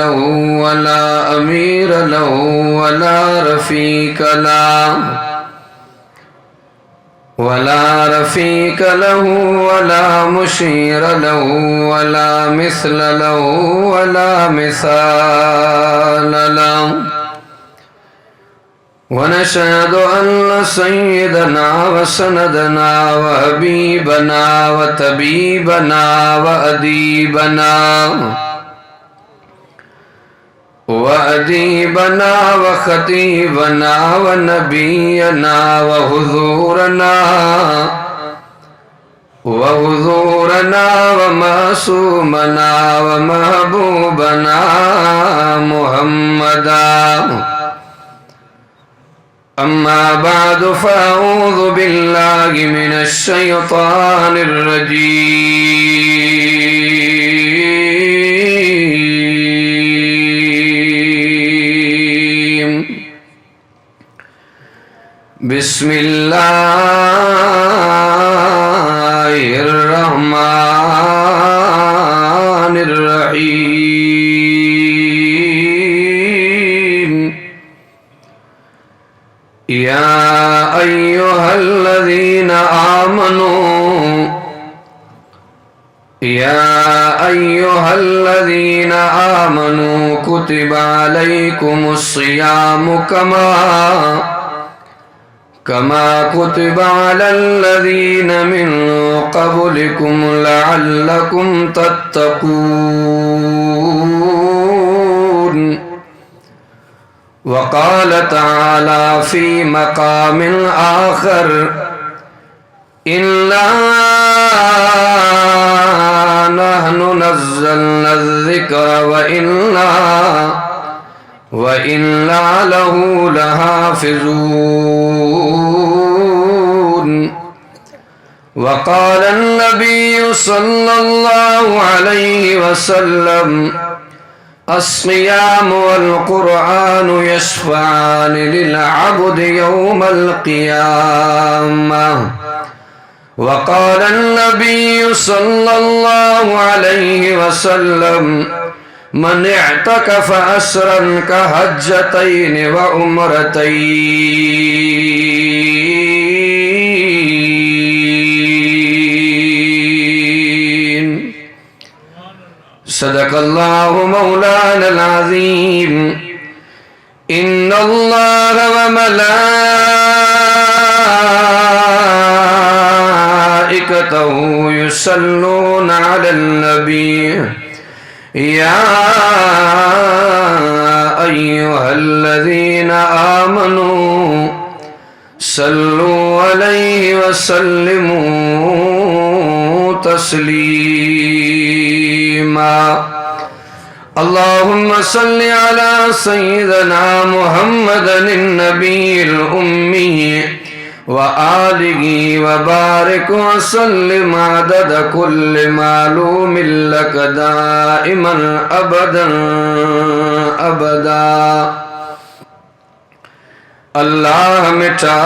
लहू वला अमीर लहू वला रफ़ीक लहू वला मुशीर लहू वला मिस्ल लहू वला मिसाल लहू वनशहद अन्न सय्यदना व सनदना व हबीबना व तबीबना व अदीबना व खतीबना व नबीना व हुज़ूरना व मासूमना व महबूबना मुहम्मदा। अम्मा बाद फ़अऊज़ु बिल्लाहि मिनश शैतानिर रजीम। बिस्मिल्लाहिर रहमानिर रहीम। या अय्युहल्लज़ीना आमनू कुतिबा अलैकुमुस्सियामु कमा कुतिबा अलल्लज़ीना मिन क़ब्लिकुम लअल्लकुम तत्तक़ून। वक़ाल तआला फ़ी मक़ामिन आख़र इन्ना नहनु नज़्ज़लना ज़िक्र व इन्ना लहू लहाफ़िज़ून। वक़ाल अन्नबिय्यु सल्लल्लाहु अलैहि वसल्लम अस्सियाम वल क़ुरआन यशफ़अन लिल अब्दि यौमल क़ियामह। वक़ाल अन्नबिय्यु सल्लल्लाहु अलैहि वसल्लम मन इअतकफ़ अश्रन कहज्जतैन व उम्रतैन। सदक़ल्लाहु मौलानल अज़ीम। इन्नल्लाह व मलाइकतहु युसल्लूना अलन नबी या अय्युहल्लज़ीना आमनू सल्लू अलैहि व सल्लिमू तस्लीमा। अल्लाहुम्मा सल्लि अला सय्यिदिना मुहम्मदिन नबिय्यिल उम्मी व आलिहि व बारिक व सल्लिम अदद कुल्लि मालूमिन लक दाइमन अबदन अबदा। अल्लाह मिटा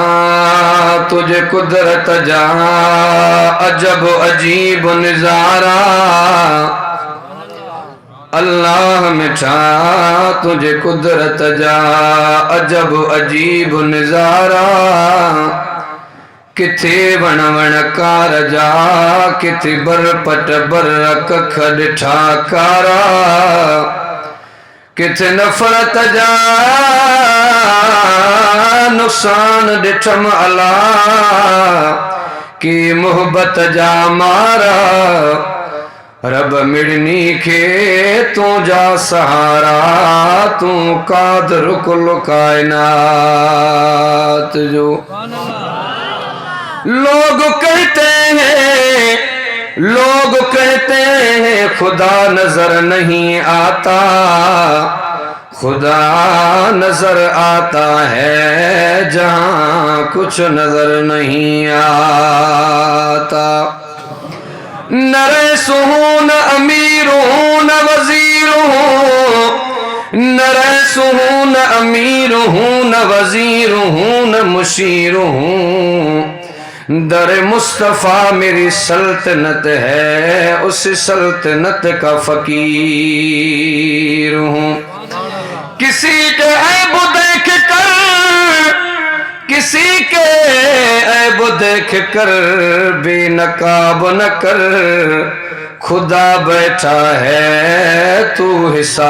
तुझे कुदरत जा अजब अजीब नज़ारा। अल्लाह मिटा तुझे कुदरत जा अजब अजीब नज़ारा। किथे वण वण कार जा किथे बरपट बरक खॾिठा कारा। किथे नफ़रत जा नुक़सान ॾिठम अला की मोहब्बत जा मारा। रब मिड़नी खे तुझा सहारा तू कादिर कुल कायनात जो। लोग कहते हैं खुदा नजर नहीं आता। खुदा नजर आता है जहाँ कुछ नजर नहीं आता। न रईसु हूँ न अमीर हूँ न वजीर हूँ। न रईसु हूँ न अमीर हूँ न वजीर हूँ न मुशीर हूँ दर मुस्तफ़ा मेरी सल्तनत है, उस सल्तनत का फकीर हूँ। किसी के ऐब देख कर, किसी के ऐब देख कर बेनकाब न कर, खुदा बैठा है तू हिसाब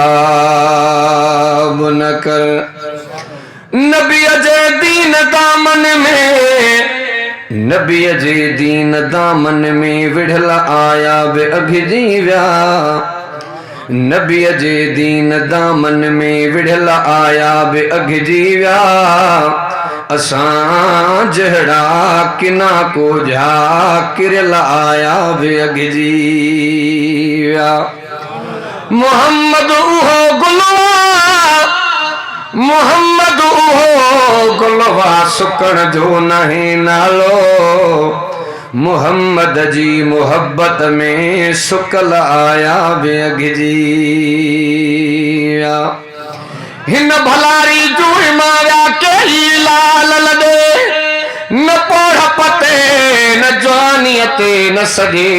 न कर। नबी अजय दीन दामन में, नबी अजय दीन दामन में विढ़ला आया बे अभिजी व्या। नबी अजय दीन दामन में विढ़ला आया बे अभिजी व्या। असां जहड़ा किना को झाकिर आया बे अभिजी व्या। मोहम्मद उहो गुलवा, मोहम्मद उहो गुलवा सुकण जो नहीं नालो। मोहम्मद जी मोहब्बत में सुकल आया बेअघजी। हिन भलारी जूं मारिया के लाल लदे, न पोढ़ पते न जवानियते न सजे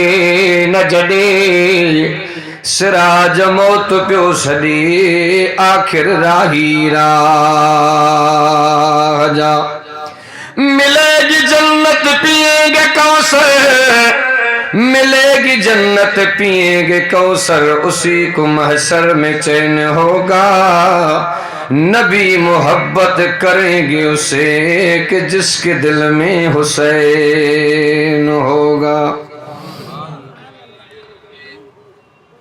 न जडे। सिराज मौत पियो सॾे आखिर राही राजा। मिलेगी जन्नत पिएंगे कौसर, मिलेगी जन्नत पिएंगे कौसर, उसी को महशर में चैन होगा। नबी मोहब्बत करेंगे उसे कि जिसके दिल में हुसैन होगा।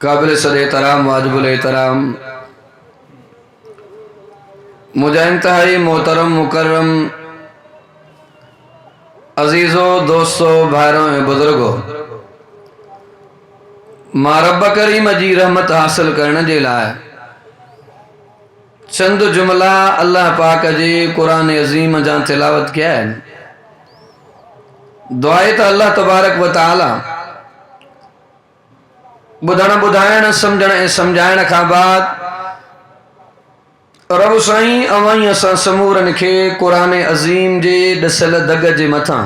काबिल सद एहतराम वाजिबुल एहतराम मुझे इंतहाई मोहतरम मुकर्रम अजीज़ो दोस्तों भाइरों बुजुर्गों, मां रब करीम जी रहमत हासिल करने जे लाए चंद जुमला अल्लाह पाक जी कुरान अज़ीम जा तिलावत किया है। दुआए तो अल्लाह तबारक व तआला बुधण बुधाइण समझण ऐं समझाइण खां बाद रब साईं अवाई असां समूरन खे कुरान अज़ीम जे ॾसल दग जे मथां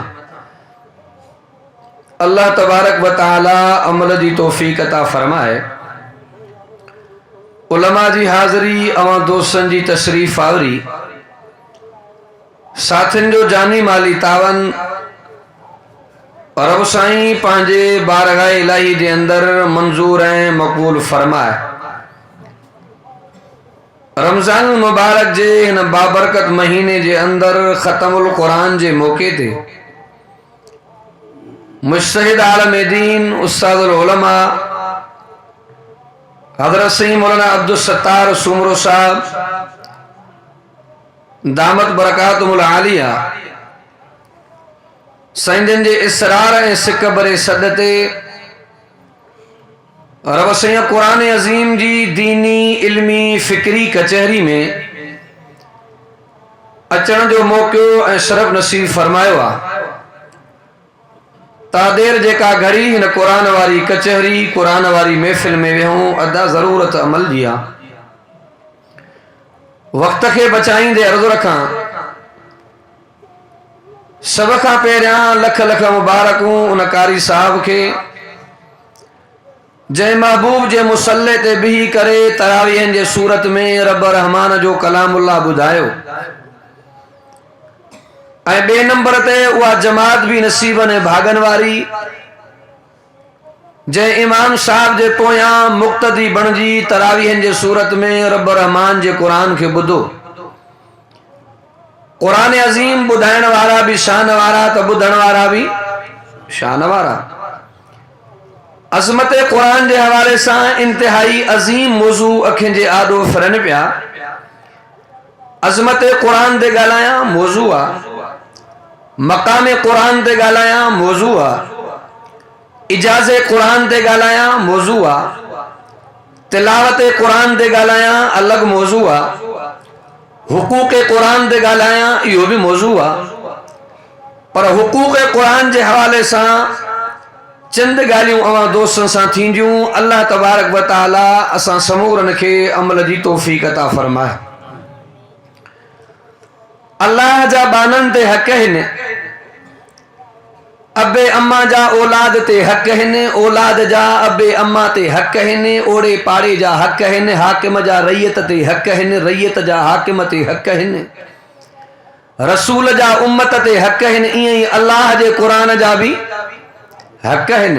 अल्लाह तबारक व तआला अमल जी तौफ़ीक़ अता फरमाए। उलमा जी हाज़री, अवां दोस्तन जी तशरीफ़ आवरी, साथिन जो जानी माली तावन रब साईं पंहिंजे बारगाह इलाही जे अंदर मंजूर ऐं मक़बूल फरमाए। रमज़ान मुबारक जे हिन बाबरकत महीने जे अंदर ख़तमुल क़ुरान जे मौके ते मुज्तहिद आलम दीन उस्तादुल उलमा हज़रत सईद मौलाना अब्दुल सत्तार सुमरो साहब दामत बरकातुहुल आलिया साईंजन जे इसरार ऐं सिक भरे सॾ ते रब साईं कुरान अज़ीम जी दीनी इल्मी फ़िक्री कचहरी में अचण जो मौक़ो ऐं शरफ़ नसीब फरमायो आहे। तादेर जेका घड़ी हिन कुरान वारी कचहरी कुरान वारी महफ़िल में वेहूं अदा ज़रूरत अमल जी आहे। वक़्त खे बचाईंदे अर्ज़ु रखां, सब खां पहिरियां लख लख मुबारकूं उन कारी साहब खे जंहिं महबूब जे मुसल्ले ते बिही करे तरावीहनि जे सूरत में रब रहमान जो कलामुल्लाह ॿुधायो। ऐं ॿिए नंबर ते उहा जमात भी नसीबन ऐं भागन वारी जंहिं इमाम साहब जे पोयां मुक़्तदी बणिजी तरावीहनि जे सूरत में रब रहमान जे क़ुरान खे ॿुधो। कुरान अज़ीम ॿुधाइण वारा भी शान वारा तो ॿुधण वारा भी शान वारा। अज़मत कुरान के हवाले से इंतहाई अज़ीम मौजू अखियुनि जे आॾो फिरनि पिया। अज़मत कुरान ते ॻाल्हायां मौजू आहे, मक़ाम कुरान ते ॻाल्हायां मौजू आहे, इजाज़ कुरान ते ॻाल्हायां मौजू आहे, तिलावत कुरान ते ॻाल्हायां अलग मौजू आहे, हुकूक कुरान ते ॻाल्हायां इहो भी मौजू आहे। पर हुकूक कुरान के हवाले से चंद ॻाल्हियूं अवां दोस्तन सां थींदियूं। अल्लाह तबारक व तआला असां समूरन खे अमल जी तौफ़ीक़ अता फरमाए। अल्लाह जा बानन ते हक़ आहिनि, अबे अम्मा जा औलाद ते हक हिन, औलाद जा अबे अम्मा ते हक हिन, ओड़े पाड़े जा हक हिन, हाकिम जा रैयत ते हक हिन, रैयत जा हाकिम ते हक हिन, रसूल जा उम्मत ते हक हिन, ईअं ई अल्लाह जे क़ुरान जा भी हक हिन।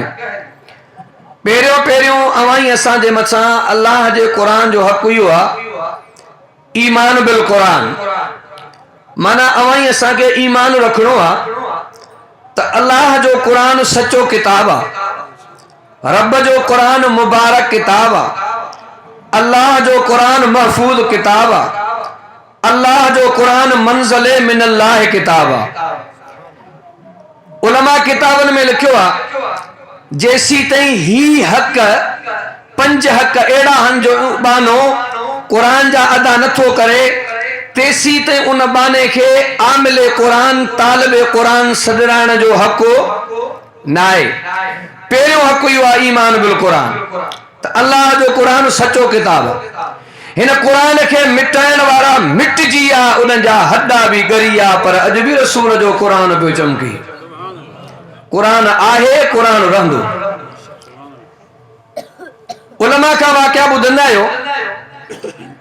पहिरियों पहिरियों अवाई असां जे मथां अल्लाह जे क़ुरान जो हक इहो आहे ईमान बिल क़ुरान, माना अवाई असां खे ईमान रखणो आहे त अल्लाह जो क़ुरान सचो किताब आहे, रब जो क़ुरान मुबारक किताब आहे, अल्लाह जो क़ुरान महफूज किताब आहे, अल्लाह जो क़ुरान मंज़िले मिनल्लाह किताब आहे। उलमा किताबन में लिखियो आहे जेसी ताईं ही हक पंज हक अहिड़ा आहिनि जो बानो क़ुरान जा अदा नथो करे तेसी ते उन बाने के आमिले क़ुरान तालिबे क़ुरान सदराइण जो हक नाहे। पहिरियों हक इहो आहे ईमान बिल क़ुरान, त अल्लाह जो क़ुरान सचो किताब आहे। हिन क़ुरान के मिटाइण वारा मिटजी विया, उन्हनि जा हॾा बि ॻरी विया, पर अॼु बि रसूल जो क़ुरान पियो चमके। क़ुरान आहे, क़ुरान रहंदो। उलमा का वाक़िया ॿुधंदा आहियो,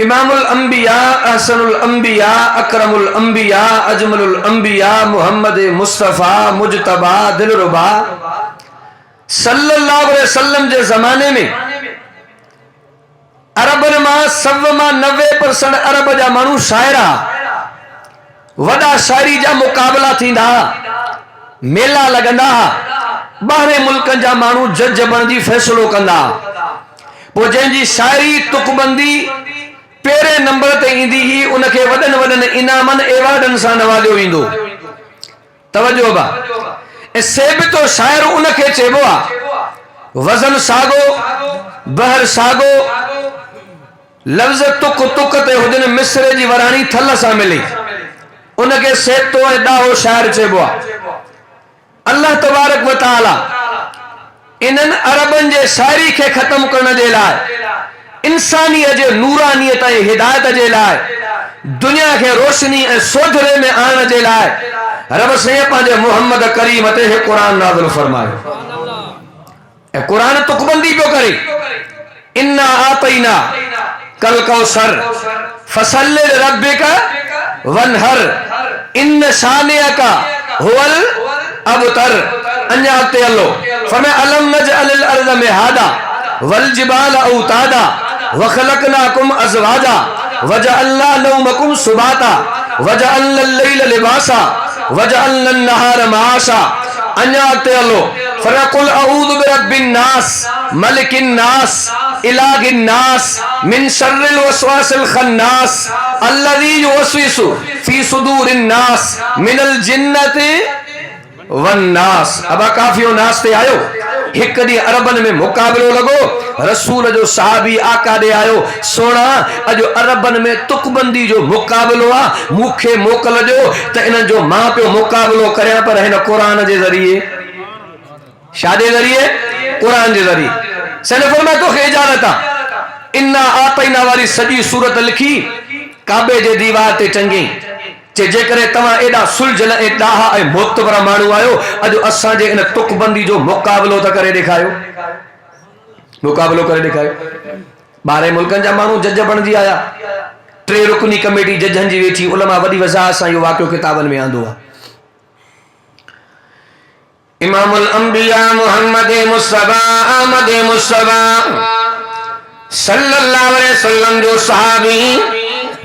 इमामुल अंबिया, अहसनुल अंबिया, अकरमुल अंबिया, अजमलुल अंबिया, मुहम्मद मुस्तफ़ा मुजतबा दिलरुबा सल्लल्लाहु अलैहि वसल्लम जे ज़माने में अरबन मां 90% अरब जा माण्हू शाइरा, वॾा शाइरी जा मुक़ाबला थींदा, मेला लॻंदा, ॿाहिरि मुल्कनि जा माण्हू जज बणिजी फ़ैसिलो कंदा, पोइ जंहिंजी शाइरी तुकबंदी पहिरें नंबर ते ईंदी ही उनखे वॾनि वॾनि इनामनि एवार्डनि सां नवाज़ियो वेंदो। तवजो बा, ऐं सेबितो शाइर उनखे चइबो आहे वज़न सागो बहर सागो, लफ़्ज़ तुक तुक ते हुजनि, मिस्र जी वराणी थल सां मिले, उनखे सेबितो ऐं ॾाहो शाइर चइबो आहे। अल्लाह तबारक व तआला इन्हनि अरबनि जे शाइरी खे ख़त्म करण जे लाइ, इंसानियत जे नूरानियत ऐं हिदायत जे लाइ, दुनिया खे रोशनी ऐं सोधरे में आणण जे लाइ रब साईं पंहिंजे मोहम्मद करीम ते हे क़ुरान नाज़िल फरमायो। ऐं क़ुरान तुकबंदी पियो करे, इन्ना आतैना कल कौसर फसल्लि लिरब्बिका वनहर इन शानिअका हुवल अबतर। अञा अॻिते हलो, फमे अलम नजअलिल अर्ज़ मिहादा वल जिबाल औतादा वखलकनाकुम अज़वाजा वजअलना नौमकुम सुबाता वजअलना लैल लिबासा वजअलना नहार माशा। अञा अॻिते हलो, फरकुल अऊज़ु बिरब्बिन नास मलिकिन नास इलाहिन नास मिन शर्रिल वसवासिल खन्नास अल्लज़ी युवस्विसु फी सुदूरिन नास मिनल जिन्नति वन्नास। अब काफियो नास ते आयो, एक ॾींहुं अरबन में मुक़ाबिलो लॻो, रसूल जो साहबी आका ॾे आयो, सोना अॼु अरबन में तुकबंदी जो मुक़ाबिलो आहे, मूंखे मोकिलजो त इन्हनि जो मां पियो मुक़ाबिलो करियां, पर हिन क़ुरान जे ज़रिए, छाजे ज़रिए? क़ुरान जे ज़रिए। सने फरमाया तोखे इजाज़त आहे। इन्ना आतैना वारी सॼी सूरत लिखी काबे जे दीवार ते टंगी, जेकरे तव्हां एॾा सुलझल ऐं ॾाहा ऐं मोतबर माण्हू आहियो, अॼु असांजे इन तुकबंदी जो मुक़ाबिलो त करे ॾेखारियो, मुक़ाबिलो करे ॾेखारियो। 12 मुल्कनि जा माण्हू जज बणिजी आया, 3 रुकनी कमेटी जजनि जी वेठी, उलमा वॾी वज़ाहत सां इहो वाक़ियो किताबनि में आंदो आहे। इमामुल अंबिया मुहम्मद मुस्तफ़ा अहमद मुस्तफ़ा सल्लल्लाहु अलैहि वसल्लम जो सहाबी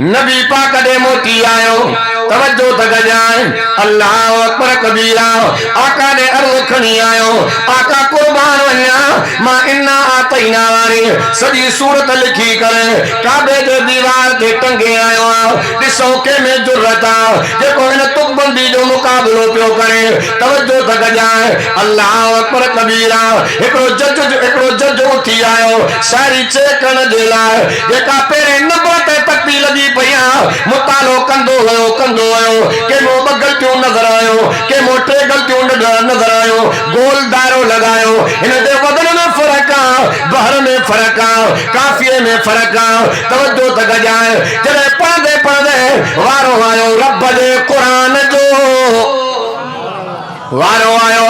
नबी पाक दे मोती आयो, तवज्जो त गजाए, अल्लाहु अकबर कबीरा, आका ने अर्ज़ खणी आयो, आका कुर्बान वञा, मां इन्ना आतैना वारी सॼी सूरत लिखी करे काबे जे दीवार ते टंगे आयो आहियां। ॾिसो कंहिंमें जुर्रत आहे जेको हिन तुकबंदी जो मुक़ाबिलो पियो करे। तवज्जो त गजाए, अल्लाहु अकबर कबीरा। हिकिड़ो जज उथी आयो शायरी चेक करण जे लाइ, जेका पहिरें नंबर ते तकबी लॻी पई आहे, मुतालो कंदो हुयो कंहिंमो 2 ग़लतियूं नज़र आयो, कंहिंमो 3 ग़लतियूं नज़र आयो, गोल दायरो लगायो। हिन ते वज़न में फ़र्क़ु आहे, बहर में फ़र्क़ु आहे, काफ़िये में फ़र्क़ु आहे। तवज्जो त गजाए, जॾहिं पढ़ंदे वारो आयो रब जे क़ुरान जो, वारो आयो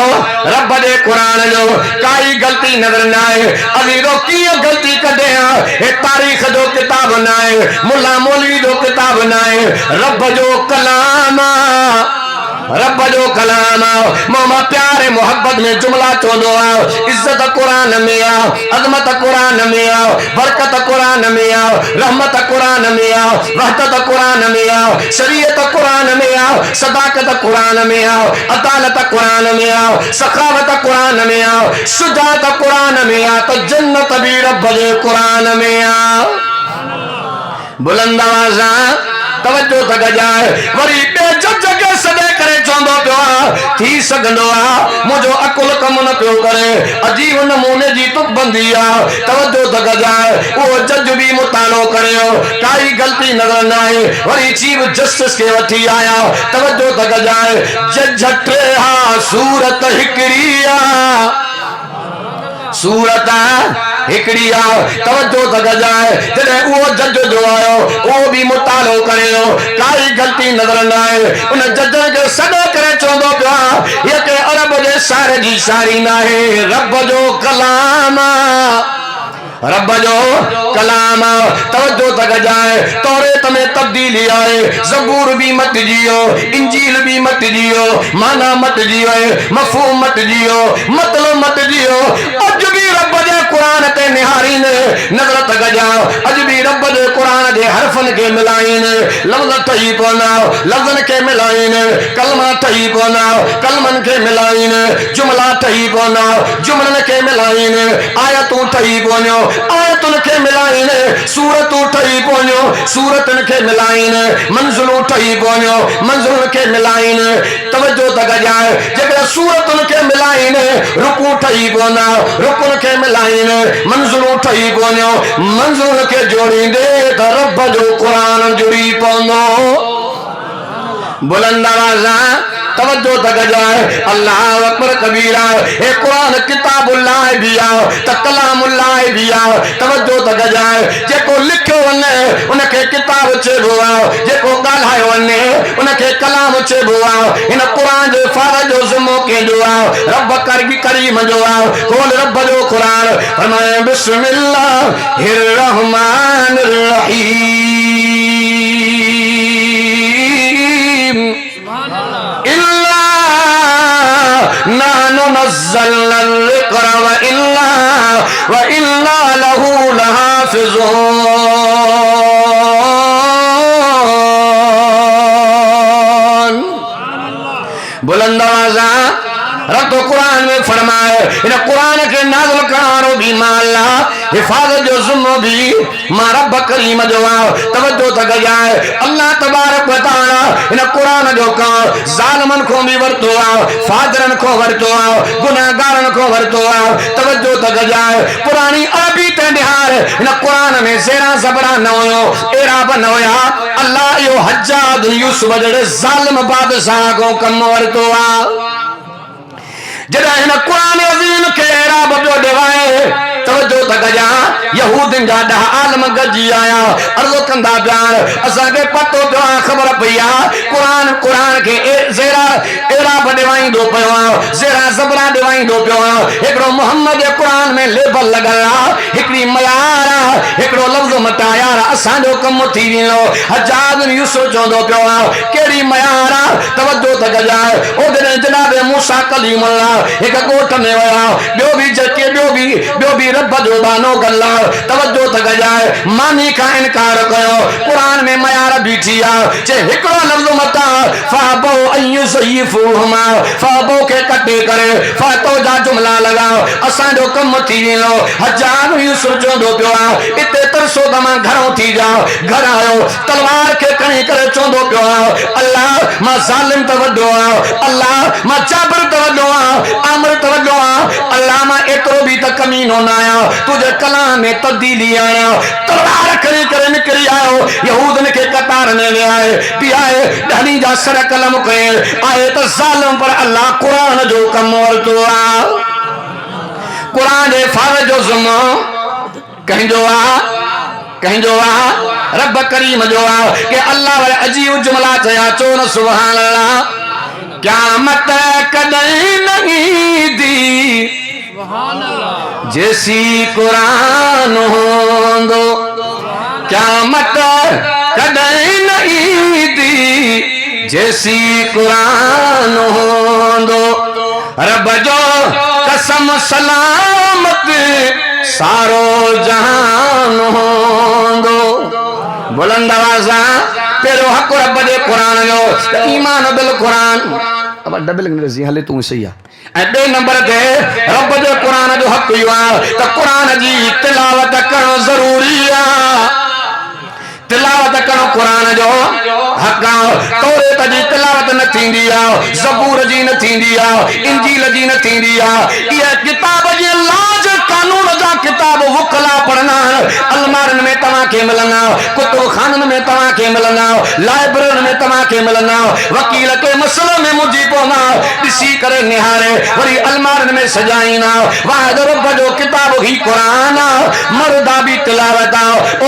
रब दे कुरान जो काई गलती नजर ना आए अभी रोकी गलती कदे ए तारीख जो किताब ना आए मुल्ला मौलवी जो किताब ना आए रब जो कलाम रब जो कलाम मामा प्यारे मोहब्बत में जुमला चोंदो आओ इज्जत कुरान में आओ अजमत कुरान में आओ बरकत कुरान में आओ रहमत कुरान में आओ वहदत कुरान में आओ शरीयत कुरान में आओ सदाकत कुरान में आओ अदालत कुरान में आओ सखावत कुरान में आओ शुजात कुरान में आओ तो जन्नत भी रब जे कुरान में आओ बुलंद आवाज़ तवज्जो तक जाए वरी बेजत जगह सदे करे चोंदो पियो थी सगंदो आ मुझो अकुल कम न पियो करे अजीब नमूने जी तुक बंदी आ तवज्जो तक जाए वो जज भी मुतालो करियो काई गलती नजर न आए वरी चीफ जस्टिस के वठी आया तवज्जो तक जाए जज टे हा सूरत हिकड़िया सूरत हिकड़ी आओ तवज्जो तक जाए जॾहिं उहो जज जो आयो उहो भी मुतालो करियो काई गलती नजर न आए उन जज खे सॾ करे चवंदो पियो ये के अरब जे शार जी शारी न आहे रब जो कलाम रब जो कलाम तवज्जो तक जाए तौरेत में तब्दीली आए ज़बूर भी मट जियो इंजील भी मट जियो माना मट जियो मफहूम मट जियो मतलब मट जियो अज भी रब जे कुरान ते निहारीन नजर तक जाओ अज भी रब जे कुरान जे हरफन के मिलाइन लफ्ज ठही पवंदा लफ्जन के मिलाइन कलमा ठही पवंदा कलमन के मिलाइन जुमला ठही पवंदा जुमलन के मिलाइन आयतूं ठही पवंदियूं आयतुन के मिलाइन सूरतूं ठही पवंदियूं सूरतन के मिलाइन मंज़िलूं ठही पवंदियूं मंज़िलुन के मिलाइन तवज्जो तक जाए जेकॾहिं सूरतुन के मिलाइन रुकू ठही पवंदा रुकुन के मिलाइन मंज़िलूं ठही पवंदियूं मंज़िलुन के जोड़ींदे त रब जो कुरान जुड़ी पवंदो बुलंद आवाज़ तवज्जो तक जाए अल्लाह अकबर कबीरा ए कुरान किताबुल्लाह भी आओ त कलामुल्लाह भी आओ तवज्जो तक जाए जेको लिखियो वने उनके किताब चइबो आओ जेको ॻाल्हायो वने उनके कलाम चइबो आओ इन कुरान जे फारज जो ज़िम्मो कंहिंजो आओ रब करीम जो आओ खोल रब जो कुरान फरमाए बिस्मिल्लाहिर रहमानिर रहीम नानु नज़्ज़लना ज़िक्र व इन्ना लहू लहाफ़िज़ून बुलंद आवाज़ रब तो कुरान में फरमाए इन कुरान के नाज़िल करारो भी माला हिफाजत जो ज़िम्मो भी मां रब करीम जो आओ तवज्जो तक जाए अल्लाह तबारक व तआला इन कुरान जो का ज़ालिमन को भी वरतो आओ फाजरन को वरतो आओ गुनाहगारन को वरतो आओ तवज्जो तक जाए पुरानी अरबी ते निहार इन कुरान में ज़ेरा ज़बरा न हुयो एराब न हुया अल्लाह यो हज्जाज यूसुफ जड़े ज़ालिम बादशाह को कम वरतो आओ जॾहिं हिन कुरान अज़ीम खे एराब पियो ॾिवाए तवज्जो तक जा यहूदिन जा 10 आलम गॾिजी आया अर्ज़ कंदा पिया असांखे पतो पियो आहे ख़बर पई आहे कुरान खे ज़ेरा एराब ॾिवाईंदो पियो आहे ज़ेरा ज़बरा ॾिवाईंदो पियो आहे हिकिड़ो मोहम्मद जे कुरान में लेबल लॻल आहे हिकिड़ी मयार आहे हिकिड़ो लफ़्ज़ मटाया असांजो कमु थी वेंदो हज्जाज यूसुफ चवंदो पियो आहे कहिड़ी मयार आहे तवज्जो तक जाए ओॾे जनाब मूसा कलीमुल्लाह एक गोठ में वया ॿियो भी रब जो बानो गल्ला तवज्जो तक जाए मानी का इनकार कयो कुरान में मयार बीठी आहे चे हिकिड़ो लफ़्ज़ मता फ़ाबो अय्यु सयफुहुमा फ़ाबो के कटे करे फ़ातो जा जुमला लगाओ असांजो कमु थी वेंदो हज़ार यूसुफ चवंदो पियो आहे इते तरसो त मां घरों थी जाओ घर आयो तलवार के खणी करे चवंदो पियो आहे अल्लाह मां ज़ालिम त वॾो आहियां अल्लाह मां जाबिर त वॾो आहियां आमिर त वॾो आहियां अल्लाह मां एतिरो बि त कमीनो न आहियां तुंहिंजे कलाम में तब्दीली आहियां तलवार खणी करे निकिरी आयो यहूदन खे कतार में विहाए बीहाए ॾहनी जा सर कलम कए आहे त ज़ालिम पर अल्लाह कुरान जो कमु वरितो आहे कुरान जे फारज जो ज़िम्मो कंहिंजो आहे रब करीम जो आहे कि अल्लाह वारे अजीब जुमला चया चो न सुभान अल्लाह क़यामत कदई नहीं दी जैसी कुरान होंदो क़यामत कदई नहीं दी जैसी कुरान होंदो रब जो कसम सलामत सारो जहान होंदो बुलंद आवाज़ा पेरो हक रब दे कुरान जो ईमान बिल कुरान अब डबल अंग्रेजी हले तू सही है बे नंबर ते रब दे कुरान जो हक हुआ तो कुरान जी तिलावत करो जरूरी है तिलावत करो कुरान जो हक तौरेत जी तिलावत न थींदी आहे ज़बूर जी न थींदी आहे इंजील जी न थींदी आहे ये किताब जी लाज कानून जा किताब वकला पढ़ना अलमारन में तवा के मिलना कुतुब खानन में तवा के मिलना लाइब्रेरी में तवा के मिलना वकील के मसले में मुझी पोना दिसी करे निहारे वरी अलमारन में सजाइना वाहिद रब जो किताब ही कुरान मर्दा भी तिलावत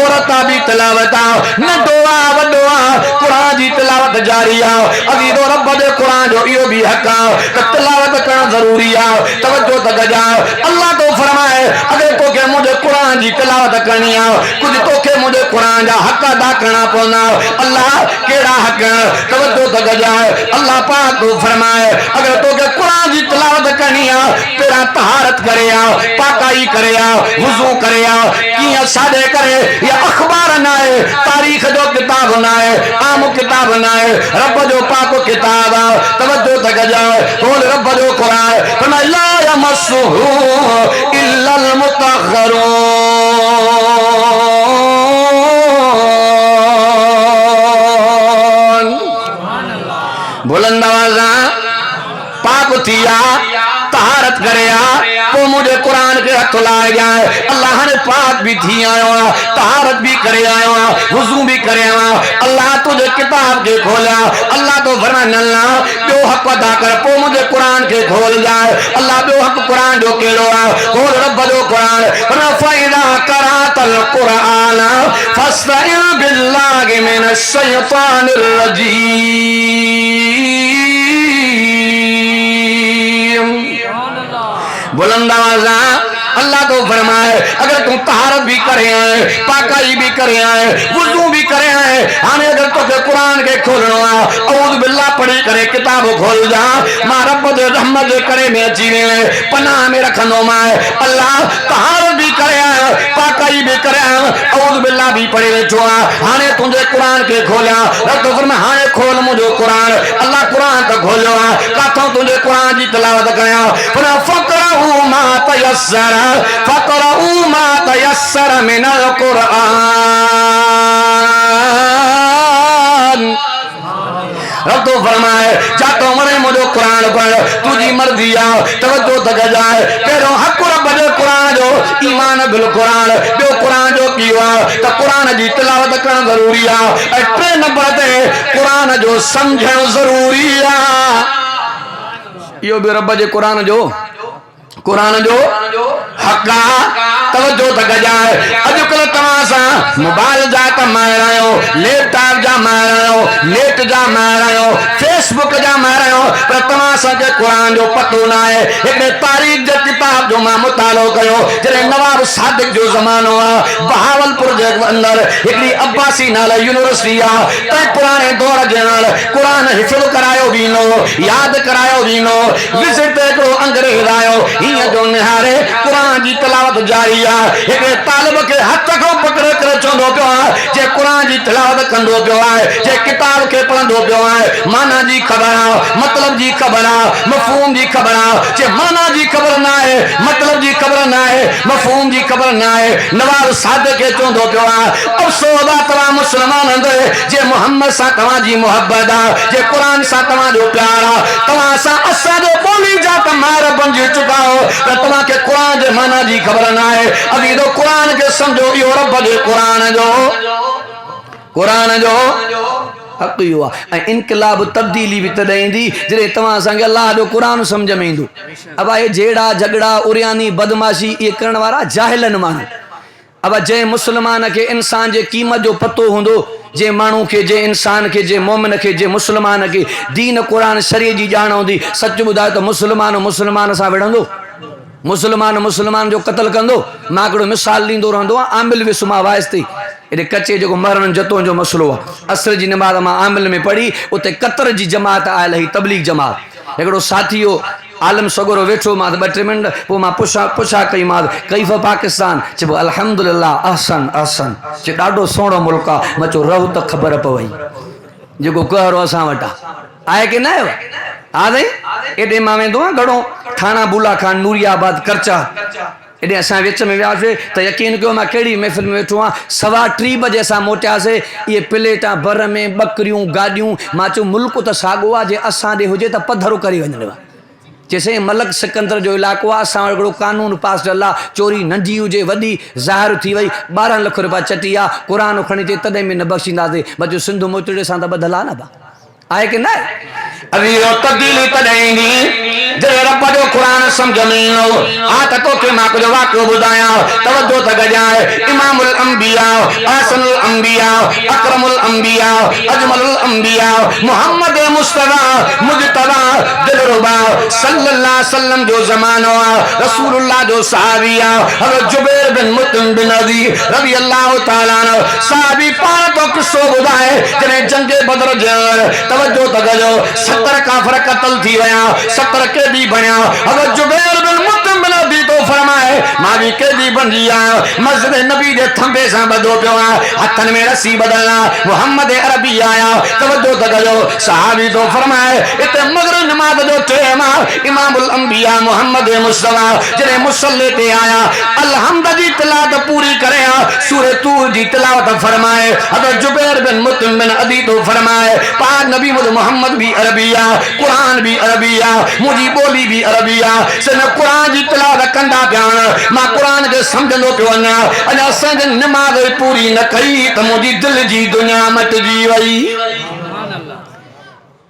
औरता भी तिलावत नंढोआ वॾोआ कुरान जी तिलावत जारी आहे अज़ीज़ो रब दे कुरान जो इहो भी हक आहे त तिलावत करण जरूरी आहे तवज्जो त गजा अल्लाह तो फरमाए अगर तोखे मुझे कुरान जी तिलावत करनी आहे कुछ तोखे मुझे कुरान जा हक अदा करना पवंदा अल्लाह केड़ा हक तवज्जो त गजा अल्लाह पाक तो फरमाए अगर तोखे कुरान जी तिलावत करनी आहे तेरा तहारत करे पाकाई करे वुजू करे किया सादे करे या अखबार ना है तारीख जो किताब ना है आम किताब ना है रब जो पाक किताब तवज्जो तक जाए बोल रब जो कुरान फरमाया ला यमस्सुहु इल्लल मुतahharun बुलंद आवाज़ पाक थिया तहारत करे तो मुझे कुरान के हथ लाए जाए अल्लाह ने पाक भी थी आयो तहारत भी करे आयो वुजू भी करे अल्लाह तुझे किताब के खोला अल्लाह तो फरमा नल्ला जो हक अदा कर पो मुझे कुरान के खोल जाए अल्लाह जो हक कुरान जो केड़ो खोल रब जो कुरान फरमा फइदा करातल कुरान फस्तइन बिल्लाहि मिनश शैतानिर रजीम बुलंद आवाज़ अल्लाह तो फरमाए अगर तू तहारत भी करे पाकाई भी करे वुजू भी करे हाने अगर तो कुरान के खोलनो औद बिल्ला पढ़ी करे किताब खोल जा मां रब दे रहमत दे करे में अची वे पनाह में रखनो मां अल्लाह तहारत भी करे पाकाई भी करे औद बिल्ला भी पढ़ी वेठो हाने तुझे कुरान के खोलिया रब तो फरमाए हाने खोल मुझे कुरान अल्लाह कुरान तो खोलियो काथों तुझे कुरान जी तिलावत करया फना फकरहु मा तयस्सर फकरहु मा तयस्सर मिनल कुरान रब तो फरमाए जातो मरे मुझे कुरान पढ़ तुझी मर्जी आ तवज्जो तक जाए पेरो हक रब जो कुरान जो ईमान बिल कुरान जो कुरान जो कियो त कुरान जी तिलावत करण जरूरी आ टे नंबर ते कुरान जो समझण जरूरी आ यो भी रब जे कुरान जो हक तवज्जो तक जाए अजकल तमासा मोबाइल जा त मारायो लैपटॉप जा मारायो नेट जा मारायो फेसबुक जा मारायो पर तमासा के कुरान जो पतो ना है एक तारीख जे किताब जो मां मुतालो कयो जरे नवाब सादिक जो जमानो आ बहावलपुर जे अंदर एकली अब्बासी नाला यूनिवर्सिटी आ ते पुराने दौर जे नाल कुरान हिफ्ज़ करायो बीनो याद करायो बीनो विजिट ते को अंग्रेज आयो हिया जो निहारे कुरान जी तिलावत जारी एक तालिब के हथ को पकड़ कर चोंदो पियो जे कुरान जी तिलावत कंदो पियो जे किताब के पढ़ंदो पियो माना जी खबर मतलब जी खबर मफहूम जी खबर जे माना जी खबर ना है मतलब जी खबर ना है मफहूम जी खबर ना है नवाब सादिक के चोंदो पियो अफसोस तवा मुसलमान दे जे मोहम्मद सा तवा जी मोहब्बत जे कुरान सा तवा जो प्यार तवा सा असा जो बोली जा तमार बन चुका हो तवा के कुरान जे माना जी खबर ना है अभी तो कुरान के समझो यो रब जे कुरान जो हक हुआ इनकलाब तब्दीली भी तदी जरे तवा संगे अल्लाह जो कुरान समझ में इंदो अब ये जेड़ा झगड़ा उरियानी बदमाशी ये करण वाला जाहिलन मान अब जे मुसलमान के इंसान जे कीमत जो पतो होंदो जे माण्हू खे, जे इंसान खे, जे मोमिन खे, जे मुस्लमान खे दीन क़ुरान शरीअ जी ॼाण हूंदी, सच ॿुधायो त मुस्लमान सां विढ़ंदो, मुस्लमान जो क़त्ल कंदो। मां हिकिड़ो मिसाल ॾींदो रहंदो आहियां। आमिल वियुसि मां वाइसि ताईं हेॾे कचे जेको मरण जतों जो मसइलो आहे। असर जी नमाज़ मां आमिल में पढ़ी, उते कतर जी जमात आयल हुई, तबलीग जमात। हिकिड़ो साथी हो आलम सगोरो वेठो, मां 2-3 मिंट पोइ मां पुछा कई मां कैफ़ पाकिस्तान, चइबो अल्हम्दुलिल्लाह अहसन अहसन, चए ॾाढो सुहिणो मुल्क आहे। मां चयो रहो त ख़बर पवई जेको कहरो असां वटि आहे की न आहे। हा साईं, एॾे मां वेंदो आहियां घणो, थाणा बुला खान, नूरियाबाद, करचा, एॾे असां विच में वियासीं त यकीन कयो मां कहिड़ी महफ़िल में वेठो आहियां। 2:15 बजे असां मोटियासीं, इहे प्लेटां भर में बकरियूं गाॾियूं। मां चयो मुल्क त साॻियो आहे, जे असां ॾे हुजे त पधरो करे वञनि। चइसि मलक सिकंदर जो इलाइक़ो आहे, असां वटि हिकिड़ो कानून पास थियल आहे, चोरी नंढी हुजे वॾी ज़ाहिर थी वई, 12 लाख रुपया चटी आहे, क़ुरान खणी अचे तॾहिं बि न बख़्शींदासीं। बचो सिंधु मोतड़े सां त ॿधल आहे न बा, आहे की न आहे? तब्दीली तॾहिं ईंदी जॾहिं रब जो क़ुरान सम्झ में ईंदो। हा त तोखे मां कुझु वाक़ियो ॿुधायां, तवजो त गजाए। इमामुल अंबिया, अहसनुल अंबिया, अकरमुल अंबिया, अजमलुल अंबिया, मोहम्मद मुस्तफा मुजतबा दिलरुबा सल्लल्लाहु अलैहि वसल्लम जो ज़मानो आहे, रसूलुल्लाह जो सहाबी आहे। हज़रत जुबैर बिन मुतइम बिन अदी रज़ी अल्लाह तआला अन्हु सहाबी पाण तो किस्सो ॿुधाए जॾहिं जंग बदर जे तवजो त गजो 70 काफ़िर क़त्ल थी विया, 70 कैदी बणिया। हज़रत जुबैर बिन मुतइम बिन अदी तो फरमाए मां भी कैदी बणजी आहियां, मस्जिद नबी जे थंबे सां ॿधो पियो आहियां, हथनि में रस्सी ॿधलु आहे। मोहम्मद अरबी आया, तवजो त गजो सहाबी तो फरमाए हिते मगरिब नमाज़ जो टाइम आहे। इमामुल अंबिया मोहम्मद मुस्तफा जॾहिं मुसल्ले ते आया, अलहम्द जी तिलावत पूरी करे सूरह तूर जी तिलावत फरमाए। हज़रत जुबैर बिन मुतइम बिन अदी तो फरमाए पाक नबी मोहम्मद भी अरबिया, कुरान भी अरबिया, मुझी बोली भी अरबिया, से मैं कुरान जी तिलावत कंदा पिया, मां कुरान के समझंदो पियो वञा। अञा असांजी नमाज़ पूरी न कई त मुंहिंजी दिलि जी दुनिया मटिजी वई।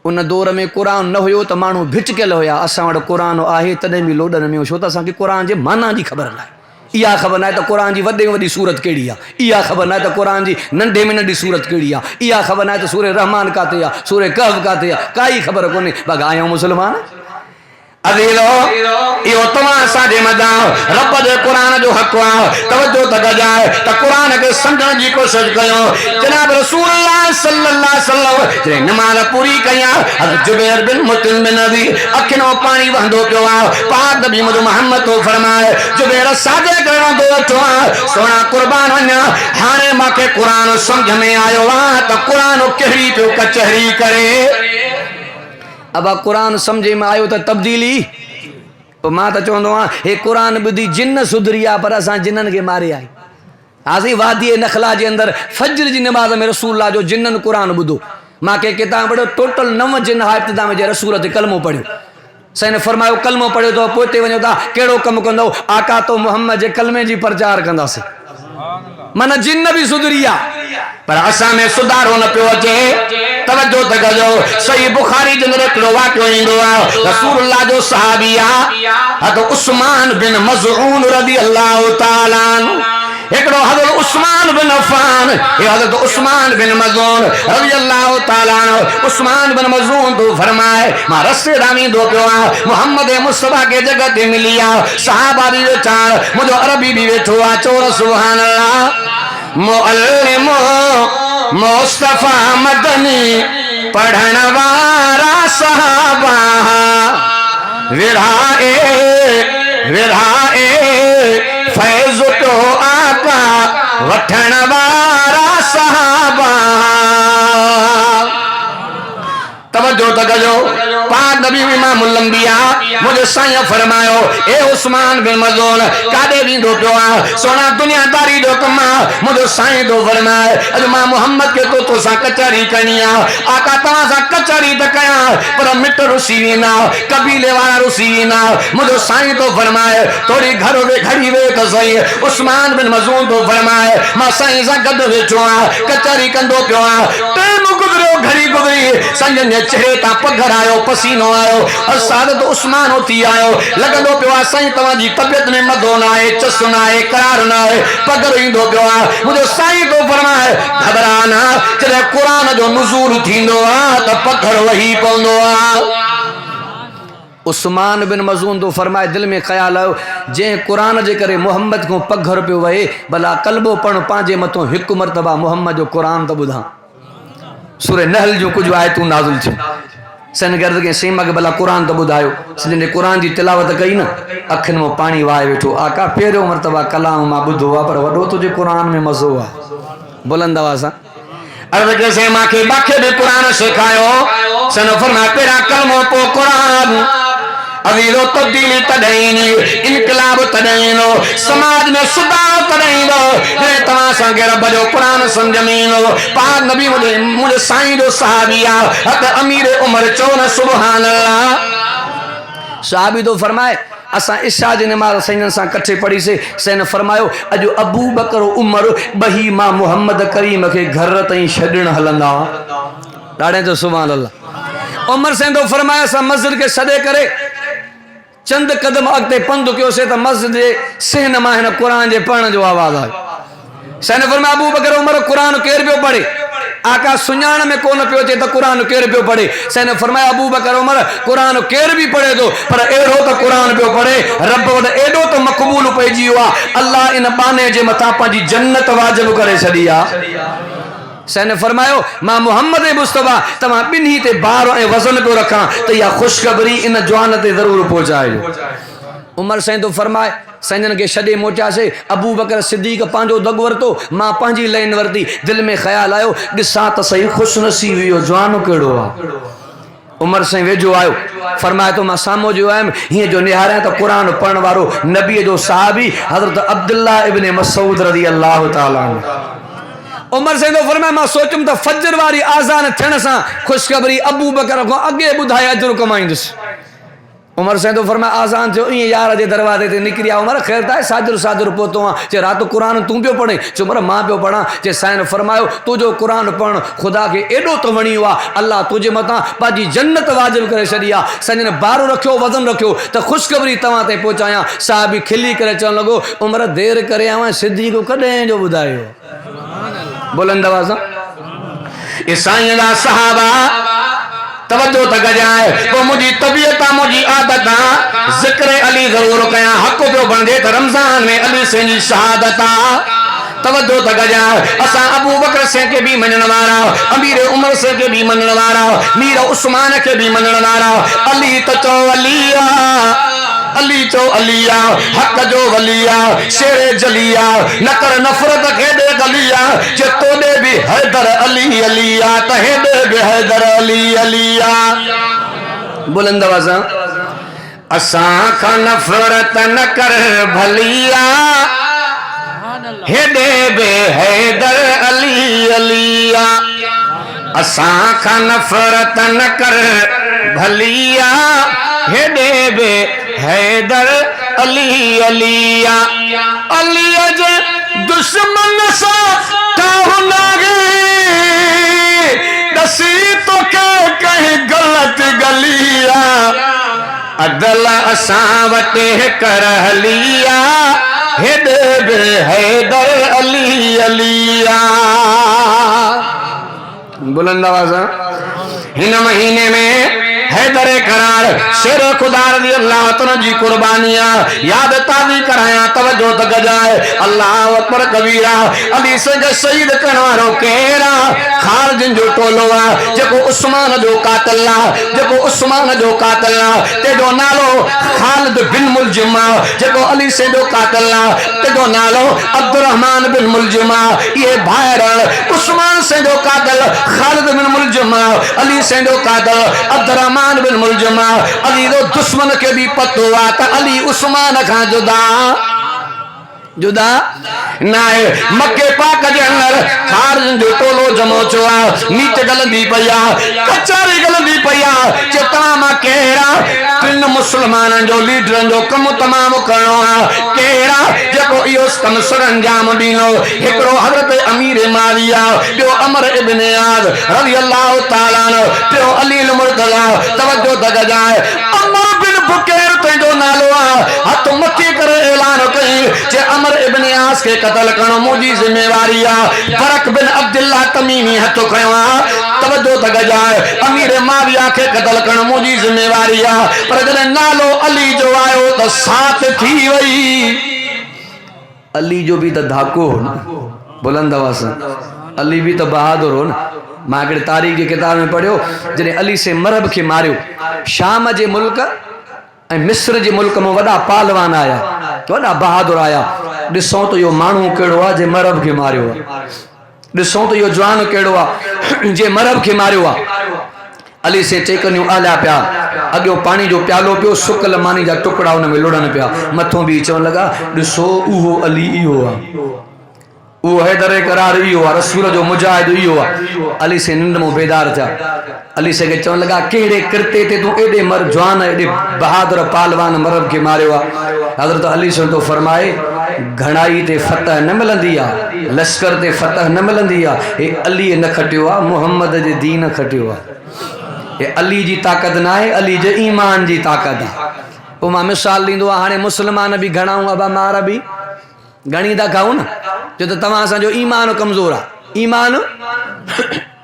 उन दौर में कुरान न हुयो त माण्हू भिटकियल हुया। असां वटि कुरान आहे तॾहिं बि लोडन में, छो त असांखे कुरान जे माना जी ख़बर न आहे। इहा ख़बर न आहे त क़ुरान जी वॾे में वॾी सूरत कहिड़ी आहे, इहा ख़बर न आहे त क़ुरान जी नंढे में नंढी सूरत कहिड़ी आहे, इहा ख़बर न आहे त सूरह रहमान काथे आहे, सूरह कहफ काथे आहे, काई ख़बर कोन्हे। बाक़ी आहियूं मुस्लमान। अज़ीज़ो इहो तव्हां असांजे मथां रब जे क़ुरान जो हक़ आहे। तवजो त गजाए त क़ुरान खे सम्झण जी कोशिशि कयो। जनाब रसूलुल्लाह सल्लल्लाहु अलैहि वसल्लम जॾहिं नमाज़ पूरी कई, हज़रत जुबैर बिन मुतइम बिन अदी अखियों पाणी वहंदो पियो आहे। पाक नबी मोहम्मद तो फरमाए जुबैर साजे करण दो वेठो आहे, सोना कुर्बान वञा, हाणे मूंखे क़ुरान सम्झ में आयो आहे त क़ुरान कहिड़ी पियो कचहरी करे। अब कुरान समझे में आयो तो तब्दीली, मां तो चवंदो आहियां हे कुरान ॿुधी जिन सुधरी आहे, पर असां जिनन के मारे आई। हाज़ी वादी नखला जे अंदर फजर जी नमाज में रसूलुल्लाह जो जिनन कुरान ॿुधो। मां के किताब पढ़ियो, टोटल 9 जिन हाफ़िज़ में जे रसूल ते कलमो पढ़ियो। सही ने फरमायो कलमो पढ़ियो तो पोते वञो था कहिड़ो कमु कंदो, आका तो मोहम्मद जे कलमे जी प्रचार कंदासीं। माना जिन भी सुधरी आहे, पर असां में सुधारो न पियो अचे। तवजो त कजो, सही बुखारी जे अंदर हिकिड़ो वाक़ियो ईंदो आहे। रसूलुल्लाह जो सहाबी आहे हज़रत उस्मान बिन मज़ऊन रज़ी अल्लाह तआला अन्हु। हिकिड़ो हज़रत उस्मान बिन अफ़ान, हे हज़रत उस्मान बिन मज़ऊन रज़ी अल्लाह तआला अन्हु। उस्मान बिन मज़ऊन तो फरमाए मां रस्ते ॾांहुं ईंदो पियो आहियां, मोहम्मद मुस्तफा के जगह ते मिली आहे, सहाबा भी वेठा, मुंहिंजो अरबी भी वेठो आहे। चओ सुभान अल्लाह। मुअल्लिमो मुस्तफा मदनी पढ़ण वारा सहाबा, विरहाए विरहाए फैज़ तो आका वठण वारा सहाबा। तवज्जो त कजो, पाक नबी इमामुल अंबिया मुझे साईं फरमायो ए उस्मान बिन मज़ऊन काॾे वेंदो पियो आहे, सोना दुनियादारी जो कमु आहे। मुझे साईं तो फरमाए अॼु मां मोहम्मद खे तो सां कचहरी करणी आहे। आका तव्हां सां कचहरी त कयां, पर मिट रुसी वेंदा, कबीले वारा रुसी वेंदा। मुझे साईं तो फरमाए थोड़ी घर वे घड़ी वे त सही। उस्मान बिन मज़ऊन तो फरमाए मां साईं सां गॾु वेठो आहियां, कचहरी कंदो पियो आहियां। टाइम गुज़रियो घड़ी गुज़री संजन जे चेहरे तां पघर आयो पसीनो आयो और सादत उस्मान थी आयो लगंदो पियो आहे साईं तव्हांजी तबियत में मदो न आहे चस न आहे करार न आहे पघर ईंदो पियो आहे मुंहिंजो साईं तो फरमाए घबरा न जॾहिं क़ुरान जो नुज़ूल थींदो आहे त पघर वही पवंदो आहे। उस्मान बिन मज़ून तो फरमाए दिल में ख्याल आयो जंहिं क़ुरान जे करे मोहम्मद को पघर पियो वहे भला कलबो पण पंहिंजे मथां हिकु मरतबा मोहम्मद जो क़ुरान तो ॿुधां। सूरह नहल जो कुछ आयतूं नाज़िल थियूं सन गर्द के सीमा के भला क़ुरान तो ॿुधायो सिंधे क़ुरान जी तिलावत कई न अखियुनि में पानी वाहे वेठो आका पहिरियों मरतबा कलाम मां ॿुधो आहे पर वॾो तुंहिंजे क़ुरान में मज़ो आहे बुलंद आवाज़ सां अर्ज़ कई से मांखे बाक़ी भी क़ुरान सिखायो सन फरमाए पहिरां कलमो पोइ क़ुरान अवीलो तब्दीली तॾहिं इनकलाब तॾहिं समाज में सुधार तॾहिं तव्हां सां रब जो क़ुरान सम्झ में ईंदो। पाक नबी मुंहिंजे साईं जो सहाबी आहे हक़ अमीर उमर चओ न सुभान अल्लाह। सहाबी तो फरमाए असां इशा जी नमाज़ सैन सां कठे पढ़ीसीं सैन फरमायो अॼु अबू बकर उमर ॿई मां मोहम्मद करीम खे घर ताईं छॾण हलंदा ॾाढे जो सुभान अल्लाह। उमर सैन तो फरमाया असां मस्जिद खे छॾे करे चंद कदम अॻिते पंधु कयोसीं त मस्जिद जे सहन मां हिन क़ुरान जे पढ़ण जो आवाज़ आयो। सैन फरमाया अबू बकर उमर क़ुरान केरु पियो पढ़े आका सुञाण में कोन पियो अचे त क़ुरान केरु पियो पढ़े। सैन फरमाया अबू बकर उमर क़ुरान केरु बि पढ़े थो पर अहिड़ो त क़ुरान पियो पढ़े रब वटि एॾो त मक़बूल पइजी वियो आहे अल्लाह इन बाने जे मथां पंहिंजी जन्नत वाजिब करे छॾी आहे। सैन फरमायो मां मोहम्मद मुस्तफा तव्हां ॿिन्ही ते भार ऐं वज़न पियो रखां त इहा ख़ुशख़बरी इन जवान ते ज़रूरु पहुचाइजो। उमर साईं तो फरमाए संजन के छॾे मोटियासीं अबू बकर सिद्दीक़ पंहिंजो दग वरितो मां पंहिंजी लाइन वरिती दिलि में ख़्यालु आयो ॾिसां त सही ख़ुशि नसीब वियो जवानो कहिड़ो आहे। उमर साईं वेझो आयो फरमाए तो मां साम्हूं जो आयुमि हीअं जो निहारियां त क़ुरान पढ़ण वारो नबीअ जो सहाबी हज़रत अब्दुल्ला इब्न मसूद रज़ी अल्लाह ताला उमर साईं तो फरमाए मां सोचुमि त फजर वारी आज़ान थियण सां ख़ुशख़बरी अबू बकर खां अॻे ॿुधाए अजर कमाईंदुसि। उमर साईं तो फरमाए आज़ान थियो ईअं यार जे दरवाज़े ते निकिरी आ उमर ख़ैर त साजर साजर पहुतो आहे चए राति क़ुरान तूं पियो पढ़े चयो उमर मां पियो पढ़ां चए साईं फरमायो तुंहिंजो क़ुरान पढ़णु ख़ुदा खे एॾो त वणियो आहे अल्लाह तुंहिंजे मथां पंहिंजी जन्नत वाजिब करे छॾी आहे। संजन बारो रखियो वज़न रखियो त ख़ुशख़बरी तव्हां ते पहुचायां साहिबी खिली करे चवणु लॻो उमर देरि करे आवां सिद्दीक़ कॾहिं जो ॿुधायो बुलंद आवाज़ सां साईं जा सहाबा तवज्जो त गजाए पोइ मुंहिंजी तबियत आहे मुंहिंजी आदत आहे ज़िक्र अली ज़रूरु कयां हक़ पियो बणिजे त रमज़ान में अली साईं जी शहादत आहे तवज्जो त गजाए असां अबू बकर से के भी मञण वारा अमीर उमर से के भी मञण वारा मीर उस्मान के भी मञण वारा अली त चओ अली अली चो अलिया हक़ जो वलिया शेरे जलिया न कर नफ़रत खेॾे गलिया जे तोॾे बि हैदर अली अलिया त हेॾे बि हैदर अली अलिया। बुलंद आवाज़ असां खां नफ़रत न कर भलिया हेॾे बि हैदर अली अलिया असां खां नफ़रत न कर भलिया हेॾे बि हैदर अली अलिया अली जे दुश्मन सां काहु लागे दसी तो के कहीं गलत गलिया अदल असां वटि कर हलिया हेॾे बि हैदर अली अलिया। बुलंद आवाज़ हिन महीने में हैदर करार शेर खुदा रज़ी अल्लाह तआला जी कुर्बानिया याद ताज़ी कराया तवज्जो त गजाए अल्लाह अकबर कबीरा अली संग शहीद करण वारो केरा खारजिन जो टोलो आहे जेको उस्मान जो कातिल आहे जेको उस्मान जो कातिल आहे तेजो नालो खालिद बिन मुलजिम आहे जेको अली संग जो कातिल आहे तेजो नालो अब्दुर्रहमान बिन मुलजिम आहे ये भाइर उस्मान संग जो कातिल खालिद बिन मुलजिम आहे अली संग जो कातिल अब्दुर्रहमान बिन मुलजिम अली जो दुश्मन के भी पतो आ त अली उस्मान खां जुदा नाए मक्के पाक जे अंदर खारजन जो टोलो जमो छो आहे नीच गलंदी पई आहे कचहरी गलंदी पई आहे जे तव्हां मां कहिड़ा टिन मुस्लमाननि जो लीडरनि जो कमु तमामु करणो आहे कहिड़ा जेको इहो कमु सर अंजाम ॾींदो हिकिड़ो हज़रत अमीर मुआविया पियो अमर इब्न याद रज़ी अल्लाह ताला अन्हु पियो अली मुर्तज़ा तवज्जो तक जाए अमर बिन बुकैर तुंहिंजो नालो आहे हथ मथे करे ऐलान कई जे अमर इब्न यास के कत्ल करणो मुंहिंजी ज़िम्मेवारी आहे बरक बिन अब्दुल्ला तमीमी हथ खयो आहे तवज्जो तक जाए अमीर मुआविया के कत्ल करणो मुंहिंजी ज़िम्मेवारी आहे पर जॾहिं नालो अली जो आयो त साथ थी वई अली जो भी तो धाको हो ना बुलंद आवाज़ अली भी तो बहादुर हो ना मां हिकिड़े तारीख़ की किताब में पढ़ियो जॾहिं अली से मरब के मारियो शाम जे मुल्क ऐं मिस्र जे मुल्क में वॾा पालवान आया वॾा बहादुर आया ॾिसो तो यो माण्हू कहिड़ो आहे जे मरब के मारियो आहे ॾिसो तो यो जवान कहिड़ो आहे जे मरब के मारियो आहे अली से टेकनियूं आलिया पिया अॻियो पानी जो प्यालो पियो सुकल मानी जा टुकड़ा उन में लुड़न पिया मथों भी चवण लगा ॾिसो उहो अली इहो आहे उहो हैदर करार इहो आहे रसूल जो मुजाहिद इहो आहे अली से निंड में बेदार थिया अली से के चवण लगा कहिड़े किरते ते तूं एॾे मर जवान एॾे बहादुर पालवान मरब के मारियो आहे हज़रत अली से तो फरमाए घणाई ते फतह न मिलंदी आहे लश्कर ते फतह न मिलंदी आहे हे अली न खटियो आहे मुहम्मद जे दीन खटियो आहे ये अली जी ताकत ना है अली जे ईमान जी ताकत है वो मां मिसाल दींदो हाणे मुसलमान भी घणा अबा मार भी घणी था खाऊं ना जो तो तव्हां असांजो ईमान कमज़ोर आहे ईमान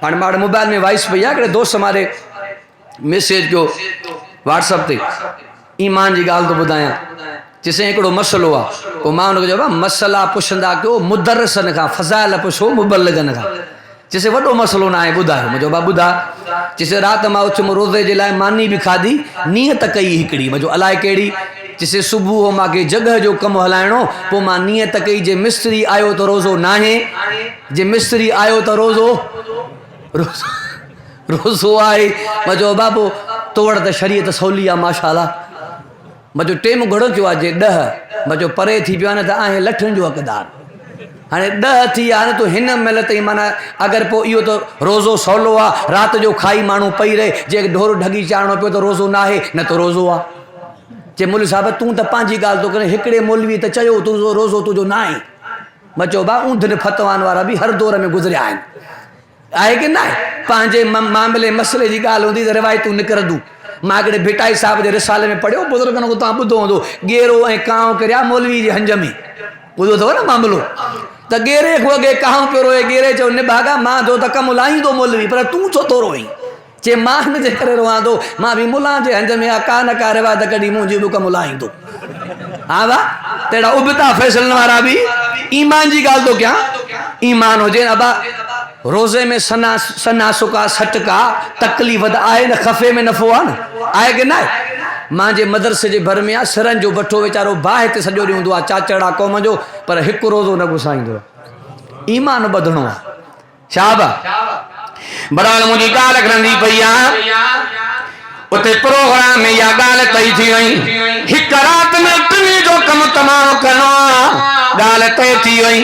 हाणे मां मोबाइल में वॉइस पई आहे हिकिड़े दोस्त मारे मैसेज कयो व्हाट्सअप ते ईमान जी ॻाल्हि थो ॿुधायां चइसि हिकिड़ो मसइलो आहे पोइ मां हुनखे चयो मसइला पुछंदा कयो मुदरसनि खां फज़ाइल पुछो मुबल्लिगनि खां चइसि वॾो मसइलो न आहे ॿुधायो मुंहिंजो बा ॿुधा चइसि राति मां उथियुमि रोज़े जे लाइ मानी बि खाधी नियत कई हिकिड़ी मुंहिंजो अलाए कहिड़ी चइसि सुबुह मूंखे जॻह जो कमु हलाइणो पोइ मां नियत कई जे मिस्त्री आयो त रोज़ो नाहे जे मिस्त्री आयो त रोज़ो आहे मुंहिंजो बाबो तो वटि त शरीयत सवली आहे माशाअल्लाह मुंहिंजो टेम घणो कयो आहे जे 10 मुंहिंजो परे थी पियो आहे न त आहे लठनि जो हक़दार हाँ 10 थी हाणे तूं हिन महिल ताईं माना अगरि पोइ इहो त रोज़ो सवलो आहे राति जो खाई माण्हू पई रहे जे ढोर ढगी चाढ़णो पियो त रोज़ो न आहे न त रोज़ो आहे जे मौलवी साहिब तूं त पंहिंजी ॻाल्हि थो करे हिकिड़े मौलवी त चयो तुंहिंजो रोज़ो तुंहिंजो न आहे मां चयो भाउ ऊंधनि फतवान वारा बि हर दौर में गुज़रिया आहिनि आहे की न आहे पंहिंजे मामले मसइले जी ॻाल्हि हूंदी त रिवायतूं निकिरंदियूं मां हिकिड़े भिटाई साहिब जे रिसाले में पढ़ियो बुज़ुर्गनि खां तव्हां ॿुधो हूंदो गेरो ऐं कांव किरिया मौलवी जे हंज में ॿुधो अथव न मामिलो त गेरे खां अॻे कांव पियो रोए गेरे चयो निभागा मां जो त कमु लाहींदो मौलवी पर तूं छो थो रोई चे मां हिन जे करे रोआं थो मां बि मुला जे हंज में का न का रिवायत कढी मुंहिंजी बि कमु लाहींदो हा वाह तहिड़ा उबता फैसलनि वारा बि ईमान जी ॻाल्हि थो कयां ईमान हुजे अबा रोज़े में सना सुका सटका तकलीफ़ त आहे न खफ़े में नफ़ो आहे न आहे की न आहे मां जे मदरसे जे भर में आहे सिरनि जो भठो वीचारो बाहि ते सॼो ॾींहुं हूंदो आहे चाचड़ा क़ौम जो पर हिकु रोज़ो न घुसाईंदो आहे ईमान ॿधणो आहे छा बा बराल मुंहिंजी ॻाल्हि खणंदी पई आहे उते प्रोग्राम में इहा ॻाल्हि तई थी वई हिकु राति में टिनी जो कमु तमामु करिणो आहे ॻाल्हि तय थी वई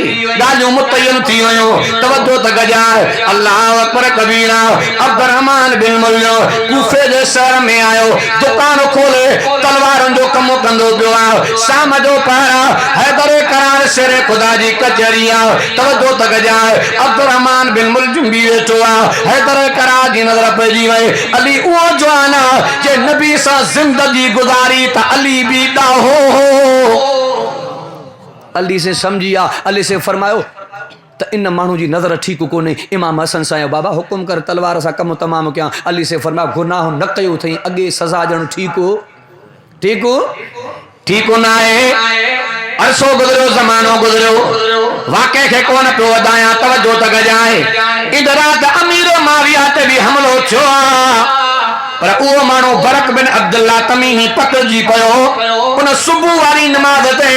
ॻाल्हियूं मुतयन थी वियूं तवजो त गजाए अल्लाह अकबर कबीरा अब्दुर्रहमान बिन मुल्लो कूफे जे शहर में आयो दुकान खोले तलवारनि जो कमु कंदो पियो आहे शाम जो पहरा हैदर करार शेरे खुदा जी कचहरी आहे तवजो त गजाए अब्दुर्रहमान बिन मुल्जुम बि वेठो आहे हैदर करार जी नज़र पइजी वई अली उहो जवान आहे जे नबी सां ज़िंदगी गुज़ारी त अली बि ॾाहो अली से समझिया अली से फरमायो त इन माण्हू जी नज़र ठीक कोन्हे इमाम हसन सां बाबा हुकुम कर तलवार सां कमु तमामु कयां अली से फरमायो गुनाह न कयो अथई अॻे सज़ा ॾियणु ठीक न आहे अरसो गुज़रियो ज़मानो गुज़रियो वाक़े खे कोन पियो वधायां तवजो त गजाए इन राति अमीर माविया ते बि हमलो थियो पर उहो माण्हू बरक बिन अब्दुल्ला तमीमी पकड़जी पियो उन सुबुह वारी नमाज़ ते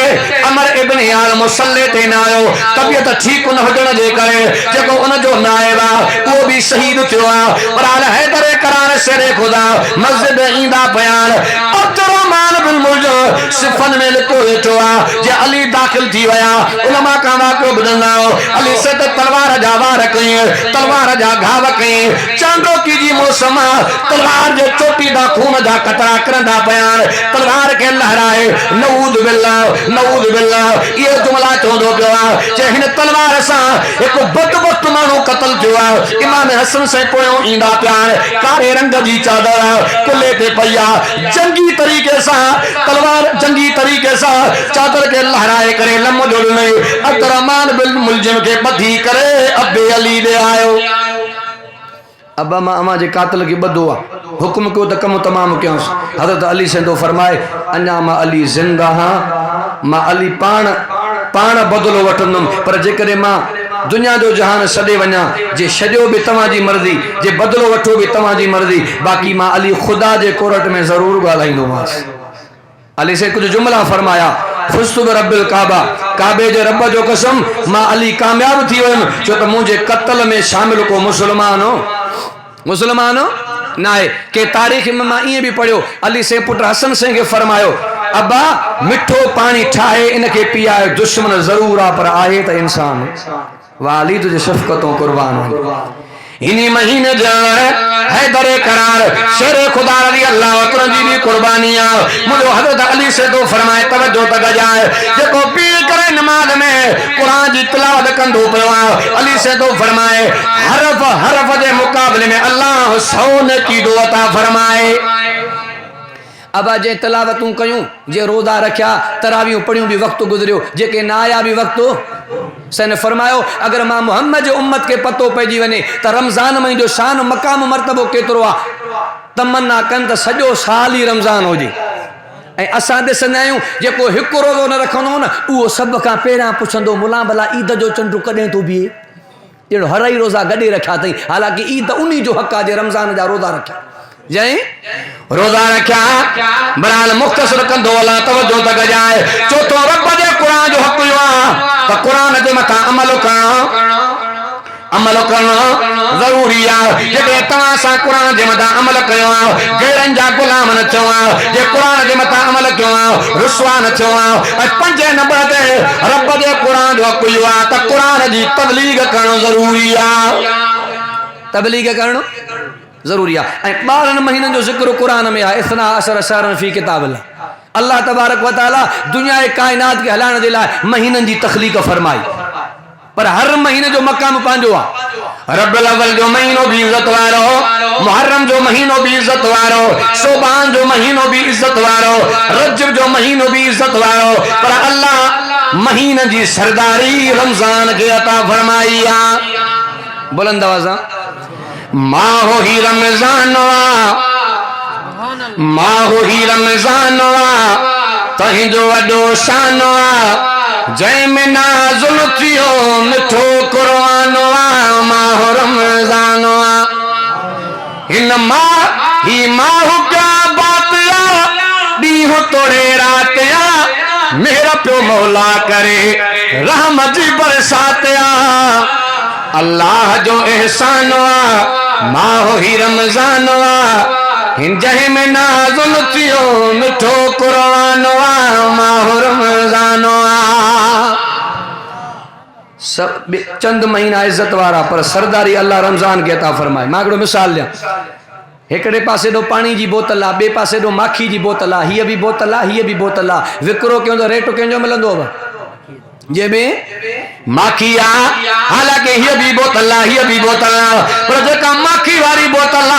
अमर इब्न यार मुसल्ले ते न आयो तबियत ठीक न हुजण जे करे जेको उन जो नाइब आहे उहो बि शहीद थियो आहे पर हाल हैदर करार शेरे खुदा मस्जिद ईंदा बयान अब्दुर्रहमान बिन मुल्ज़ सिफन में लिखो वेठो आहे जे अली दाख़िल थी विया उलमा का वाक़ियो ॿुधंदा अली से तलवार जा वार कई तलवार जा घाव कई चांदोकी जी मौसम तलवार जे चोटी दा खून जा कतरा करंदा बयान तलवार के लहराए नऊद बिल्लाह ये जुमला चवंदो पियो आहे जे हिन तलवार सां हिकु बदबख्त मां कत्ल थियो इमाम हसन से पोयों ईंदा पिया कारे रंग जी चादर कुल्ले ते पई जंगी तरीके से तलवार जंगी तरीके से चादर के लहराए करे लम्बो जोड़ नहीं अब्दुर्रहमान बिन मुलजिम के बधी करे अब्बे अली दे आयो अब्बा मां अमा जे कातिल के बदो हुक्म को त कम तमाम क्यों हजरत अली से तो फरमाए अन्या मां अली जिंदा हां मां अली पाण बदलो वठंदुम पर जेकरे मां दुनिया जो जहान छॾे वञा जे छॾियो भी तव्हांजी मर्ज़ी जे बदलो वठो भी तव्हांजी मर्ज़ी बाक़ी मां अली खुदा जे कोर्ट में ज़रूर ॻाल्हाईंदोमांसि अली से कुछ जुमला फरमाया फुस्तु रब्बिल काबा काबे जे रब जो कसम मां अली कामयाब थी वयुमि छो त मुंहिंजे कत्ल में शामिल को मुसलमान हो ना है के तारीख में मां इं भी पढ़ियो अली से पुट हसन सिंह के फरमायो अब्बा मिठो पानी ठाहे इनके पियाए दुश्मन जरूर आ पर आहे त इंसान वाली तुझे शफकतों कुर्बान हो इन्हीं महीने हैदर करार शेर खुदा रज़ी अल्लाह जी भी कुर्बानियां मुझे हजरत अली से तो फरमाए तवज्जो तक जाए देखो पी करे नमाज में कुरान जी तिलावत कंदो पियो अली से तो फरमाए हरफ के मुकाबले में अल्लाह 100 ने की दो अता फरमाए अब जे तिलावतूं कयूं जे रोज़ा रखिया तरावियूं पढ़ियूं भी वक्त गुजरियो जेके ना आया भी वक्त सन फरमायो अगर मां मोहम्मद जे उम्मत के पतो पइजी वने त रमजान में जो शान मकाम मर्तबो केतरो आ तमन्ना कन त सजो साल ही रमजान होजे ए असां ॾिसंदा आहियूं जेको हिकु रोज़ो न रखंदो न उहो सभ खां पहिरियां पुछंदो मुला भला ईद जो चंड कॾहिं तो बीहे जहिड़ो हर ई रोज़ा गॾे रखिया अथई हालांकि ईद उन्हीं जो हक़ आहे जे रमज़ान जा रोज़ा रखिया जय रोज़ा रखिया बराल मुख्तसर कंदो अल्लाह तवज्जो तक जाए चौथो रब जे कुरान जो हक़ हुआ त कुरान जे मथां अमल करणो ज़रूरी आहे जेके तव्हां सां कुरान जे मथां अमल कयो गैरनि जा गुलाम न थियो जे कुरान जे मथां अमल कयो रुसवा न थियो ऐं 5 नंबर ते रब जे कुरान जो हक़ हुआ त कुरान जी तबलीग करणो ज़रूरी आहे तबलीग करणो ज़रूरी है 12 महीनों जो जिक्र कुरान में है इतना असर शहरन फी किताब अल्लाह तबारक व तआला दुनिया कायनात के हलाने दे लाए महीनन जी तखलीक फरमाई पर हर महीने जो मकाम पांजो आ रब्बुल अव्वल जो महीनो भी इज्जत वारो मुहर्रम जो महीनो भी इज्जत वारो शोबान जो महीनो भी इज्जत वारो रजब जो महीनो भी इज्जत वारो पर अल्लाह महीने जी सरदारी रमजान के अता फरमाई आ बुलंद आवाज़ माहो ही रमजान तहीं जो वॾो शान जंहिं में नाज़ुल थियो मिठो कुरान माहो रमजान हिन माहो क्या बात ॾींहुं तोड़े रात मेरा पियो मौला करे रहमत जी बरसात अल्लाह जो एहसान माहो ही रमजान जंहिं में नाज़ुल थियो मिठो कुरान माहो रमजान सब चंद महीना इज्जत वारा पर सरदारी अल्लाह रमजान के अता फरमाए मां हिकिड़ो मिसाल ॾियां हिकिड़े पासे ॾो पानी जी बोतल आहे ॿिए पासे ॾो माखी जी बोतल आहे हीअ बि बोतल आहे हीअ बि बोतल आहे विकिरो कयो त रेट कंहिंजो मिलंदो जंहिंमें माखी हालांकि हीअ बि बोतल आहे हीअ बि बोतल पर जेका माखी वारी बोतल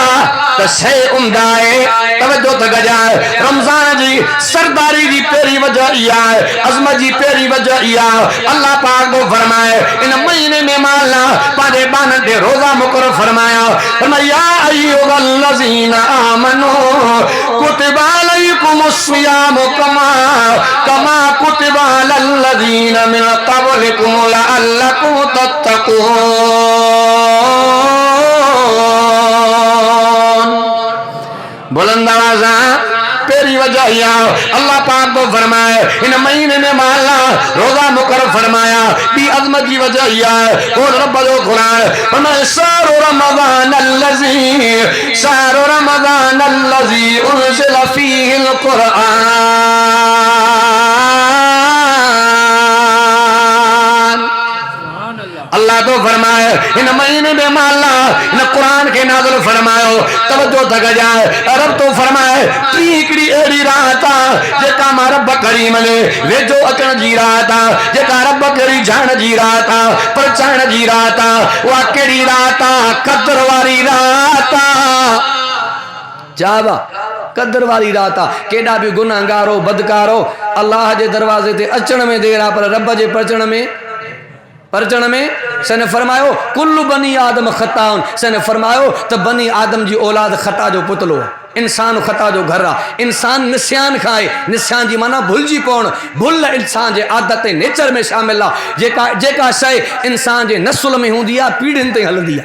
त शइ उम्दा आहे तवज्जो त गजाए रमज़ान जी सरदारी जी पहिरीं वजह इहा आहे अज़मत जी पहिरीं वजह इहा अल्लाह पाक को फरमाए इन महीने में माला पंहिंजे ॿारनि ते रोज़ा मुक़ररु फरमाया या अय्युहल्लज़ीना आमनू कुतिबा अलैकुमुस्सियामु कमा कुतिबा अलल्लज़ीना मिन क़ब्लिकुम लअल्लकुम तत्तक़ून बुलंद आवाज़ तेरी वजह अल्लाह पाक को फरमाए इन महीने में माला रोजा मुकर्रर फरमाया भी अज़मत की वजह और रब जो कुरान फरमाए शहरु रमज़ान अल्लज़ी उनज़िला फ़ीहिल कुरान अल्लाह अल्लाह तो फरमाए इन महीने में माला इन कुरान के नाज़िल फरमायो तवज्जो तक जाए रब तो फरमाए तीकड़ी एड़ी रात जेका मां रब करीम ने वेझो अचण जी रात जेका रब करी जान जी रात परचाण जी रात वा केड़ी रात कदर वाली रात जावा कदर वाली रात केड़ा भी गुनाहगार हो बदकार हो अल्लाह के दरवाजे ते अचण में देर आ पर रब के परचण में सने फरमायो कुल्लु बनी आदम खताउन सने फरमायो तो बनी आदम जी औलाद खता जो पुतलो इंसान खता जो घर आ इंसान निस्यान खाए निस्यान जी माना भुलजी पवण भुल इंसान के आदत नेचर में शामिल आ जेका शय इंसान के नस्ल में होंदी आ पीढ़ियुनि ते हलंदी आ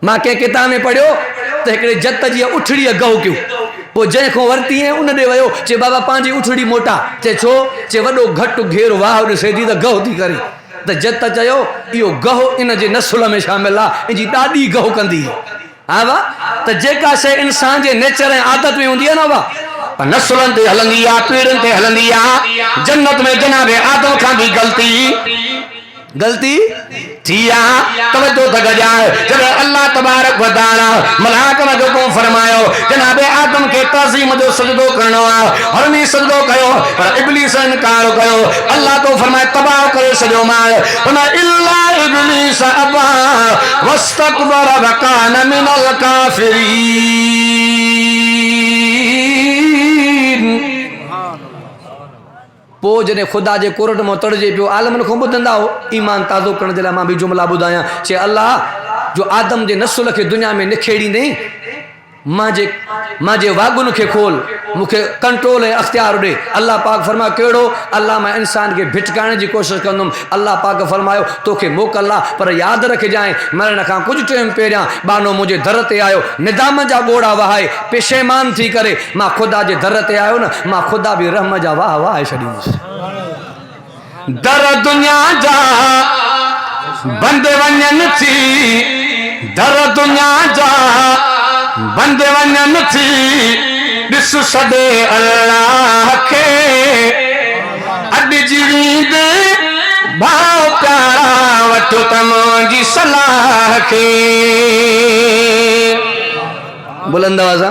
मां के किताब में पढ़ियो तो हिकिड़े जत जी उठड़ी गहू क्यों वो जैको वरती है उन दे वयो चे बाबा पांजी उठड़ी मोटा चे छो चे वडो घट घेर वाह ॾिसे थी त गहू थी करे त जत चयो इहो गहू इन जे नस्ल में शामिल आ इनजी ॾाढी गहू कंदी हा वाह त जेका शइ इंसान जे नेचर ऐं आदत में हूंदी आहे न वाह नस्लनि ते हलंदी आहे पीढ़ियुनि ते हलंदी आहे जन्नत में जनाब आदम खां भी गलती थिया तवज्जो तक जाए जब अल्लाह तबारक व तआला मलाइका ने जो फरमायो जनाब आदम के ताज़ीम जो सजदो करनो आ हरनी सजदो कयो पर इब्लीस इनकार कयो अल्लाह तो फरमाए तबाह करे सजो मार फरमा इल्ला इब्लीस अबा वस्तकबर व कान मिनल काफिरीन पो जने खुदा जे कोरट में तड़जे पियो आलमन को बुधंदा हो ईमान ताज़ो करण जे लाइ मां भी जुमला बुधाया चे अल्लाह जो आदम जे नस्ल के दुनिया में निखेड़ी नहीं मां जे वागुन के खोल मुखे कंट्रोल है अख्तियार दे अल्लाह पाक फरमा केड़ो अल्लाह मैं इंसान के भिटकाने की कोशिश कंदुम अल्लाह पाक फरमायो तोखे मोकल्ला पर याद रख जाए मरण का कुछ टाइम पहिरियां बानो मुझे दर ते आयो निदाम जा गोड़ा वहाए पेशेमान थी करे मां खुदा जे दर ते आयो न मां खुदा भी रहम जा वाह वाह छड़ींदुसि दर दुनिया जा बंदे वञन थी दर दुनिया जा बंदे वञन थी ॾिस सॾे अल्लाह के अॼु जीवी दे भाव प्यारा वठो तमुंहिंजी सलाह के बुलंद आवाज़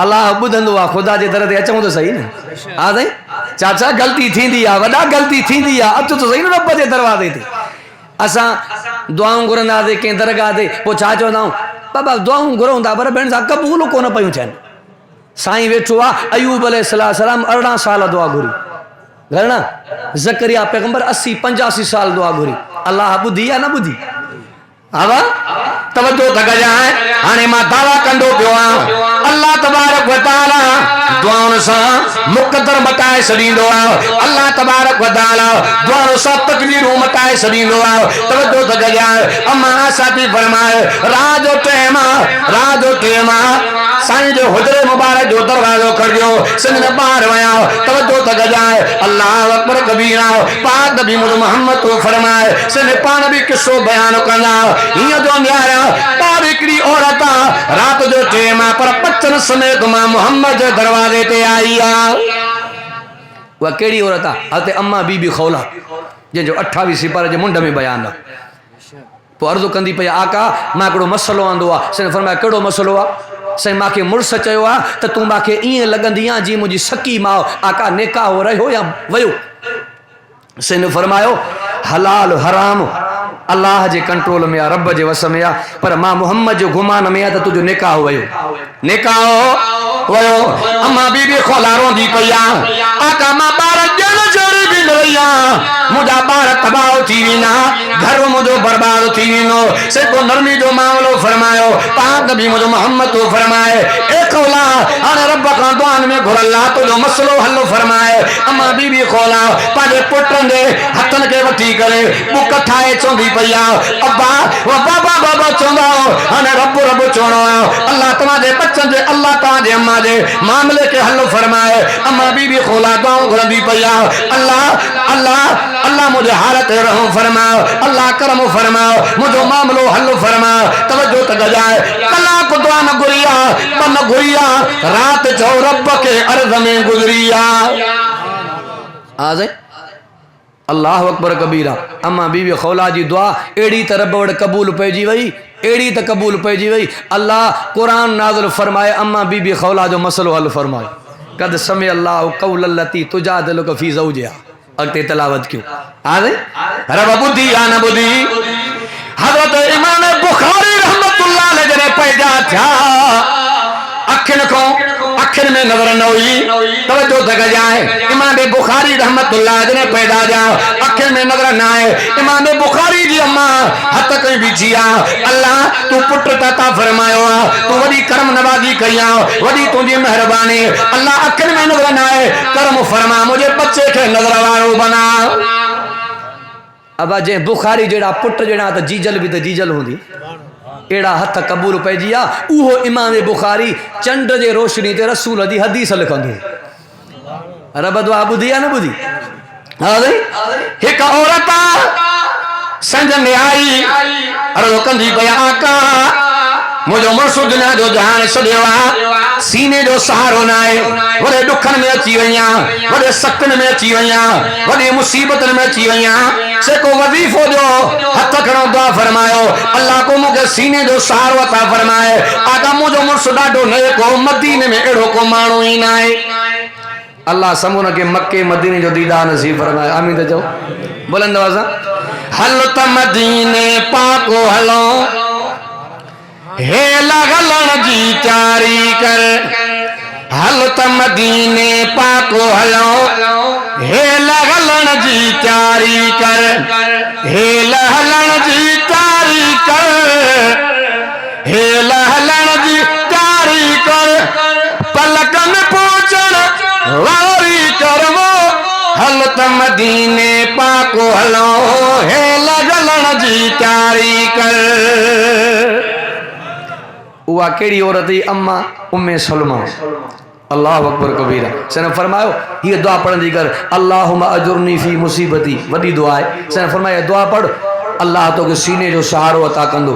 अल्लाह ॿुधंदो आहे खुदा जे दर ते अचूं त सही न हा साईं चाचा ग़लती थींदी आहे वॾा ग़लती थींदी आहे अचो त सही न रब जे दरवाज़े ते असां दुआऊं घुरंदासीं कंहिं दरगाह ते पोइ छा चवंदा आहियूं बाबा दुआऊं घुरूं था पर भेण सां क़बूल कोन पियूं थियनि साईं वेठो आहे अयूब अलैहिस्सलाम 18 साल दुआ घुरी घणा ज़करिया पैगंबर 80-85 साल दुआ घुरी अल्लाह ॿुधी या न ॿुधी हा तवज्जो तक जाए हाणे मां दावा कंदो पियो आहियां अल्लाह तबारक व तआला दुआउनि सां मुक़दर मटाए छॾींदो आहे अल्लाह तबारक व तआला दुआउनि सां तकदीरूं मटाए छॾींदो आहे तवज्जो तक जाए अम्मा आशा थी फरमाए रात जो टाइम आहे साईं जो हुजरे मुबारक जो दरवाज़ो खड़ियो सिंध ॿाहिरि विया तवज्जो तक जाए अल्लाह अकबर कबीरा पाक नबी मोहम्मद तो फरमाए सिंध पाण भी किस्सो बयान कंदा हीअं जो न्यारा पार हिकिड़ी औरत रात जो टाइम आहे पर बचन समेत मां मोहम्मद जे दरवाज़े ते आई आहे उहा कहिड़ी औरत आहे हज़रत अम्मा बीबी खौला जंहिंजो 28 सिपारे जे मुंड में बयान आहे पोइ अर्ज़ु कंदी पई आका मां हिकिड़ो मसलो आंदो आहे साईं फरमाया कहिड़ो मसलो आहे साईं मांखे मुड़ुस चयो आहे त तूं मांखे ईअं लॻंदी आहे जीअं मुंहिंजी सकी माउ आका निकाह रहियो या वियो साईं फरमायो हलाल हराम अल्लाह जे कंट्रोल में आहे रब जे वस में आहे पर मां मोहम्मद जो गुमान में आहे त तुंहिंजो निकाह वियो अम्मा बीबी खोला रोंदी पई आहे आका मां ॿार ॼण जोड़ी बि न वई आहे मुंहिंजा ॿार तबाह थी वेंदा घर मुंहिंजो बर्बाद थी वेंदो सेको नरमी जो मामलो फरमायो पाक नबी मुंहिंजो मोहम्मद तो फरमाए ए खोला हाणे रब खां दुआनि में घुर अल्लाह तुंहिंजो मसलो हल फरमाए अम्मा बीबी खोला पंहिंजे पुटनि जे हथनि खे वठी करे बुक ठाहे चवंदी पई आहे अब्बा वो बाबा बाबा चवंदा हाणे रब चवणो आहे अल्लाह तव्हांजे बचनि जे अल्लाह तव्हांजे अम्मा जे मामले खे हल फरमाए अम्मा बीबी खोला दुआऊं घुरंदी पई आहे अल्लाह मुझे हालत रहम फरमाओ अल्लाह करम फरमाओ मुझो मामलो हल फरमाओ तवज्जो तक जाए कला को दुआ न गुरिया मन गुरिया रात जो रब के अर्ज में गुजरिया आ जाए अल्लाह अकबर कबीरा। अम्मा बीबी खौला जी दुआ एड़ी त रब वटि कबूल पइजी वई, एड़ी त कबूल पइजी वई। अल्लाह कुरान नाज़िल फरमाए, अम्मा बीबी खौला जो मसलो हल फरमाए। कद समय अल्लाह कौल लती तुजादिलुका फी ज़ौजिहा। अॻिते तिलावत कयूं। हाणे रब ॿुधी या न ॿुधी? हज़रत इमाम बुखारी रहमतुल्लाह अलैह जॾहिं पैदा थिया अखियुनि में नज़र न हुई। तवज्जो त कजाए, इमाम बुखारी रहमतुल्लाह जॾहिं पैदा थिया अखियुनि में नज़र न आए। इमाम बुखारी जी अम्मा हथ कई बीठी आहे, अल्लाह तू पुट अता फरमायो आहे, तू वॾी करम नवाज़ी कई आहे, वॾी तुंहिंजी महिरबानी। अल्लाह अखियुनि में नज़र न आए, करम फरमा मुंहिंजे बच्चे खे नज़र वारो बना। अब जे बुखारी जड़ा पुट जड़ा तो जीजल भी तो जीजल होंदी, एड़ा हथ कबूल पैजी आ। उहो इमाम बुखारी चंड जे रोशनी ते रसूल दी हदीस लिखंदो। रब दुआ बुधी या न बुधी? हां भाई एक औरत संज में आई अरे कंदी पया आका मुझो मुर्सु दुनिया जो जहान छॾियो आहे, सीने जो सहारो न आहे, वॾे ॾुखनि में अची वई आहियां, वॾे सकनि में अची वई आहियां, वॾी मुसीबतनि में अची वई आहियां। सेको वज़ीफ़ो जो हथ खणो दुआ फरमायो, अल्लाह को मूंखे सीने जो सहारो अता फरमाए। आका मुंहिंजो मुर्सु ॾाढो नेको, मदीने में अहिड़ो को माण्हू ई न आहे। अल्लाह समून के मक्के मदीने जो दीदार नसीब फरमाए। आमीन त चओ बुलंद आवाज़ सां। हल त मदीने पाको हलो, हेला हलण जी तैयारी कर। हल त मदीने पाको हलो, हेला हलण जी तैयारी कर। हेला हलण जी तैयारी कर, हेला हलण जी तैयारी कर। पलकन पहुंचण वारी करवो, हल त मदीने पाको हलो, हेला हलण जी तैयारी कर। उहा केड़ी औरत ही? अम्मा उम्मे सलमा। अल्लाह अकबर कबीरा। सन फरमायो ये दुआ पढ़ंदी कर, अल्लाहुम्मा अजुरनी फी मुसीबती। वडी दुआ है। सन फरमाया दुआ पढ़, अल्लाह तो के सीने जो सहारो अता कंदो,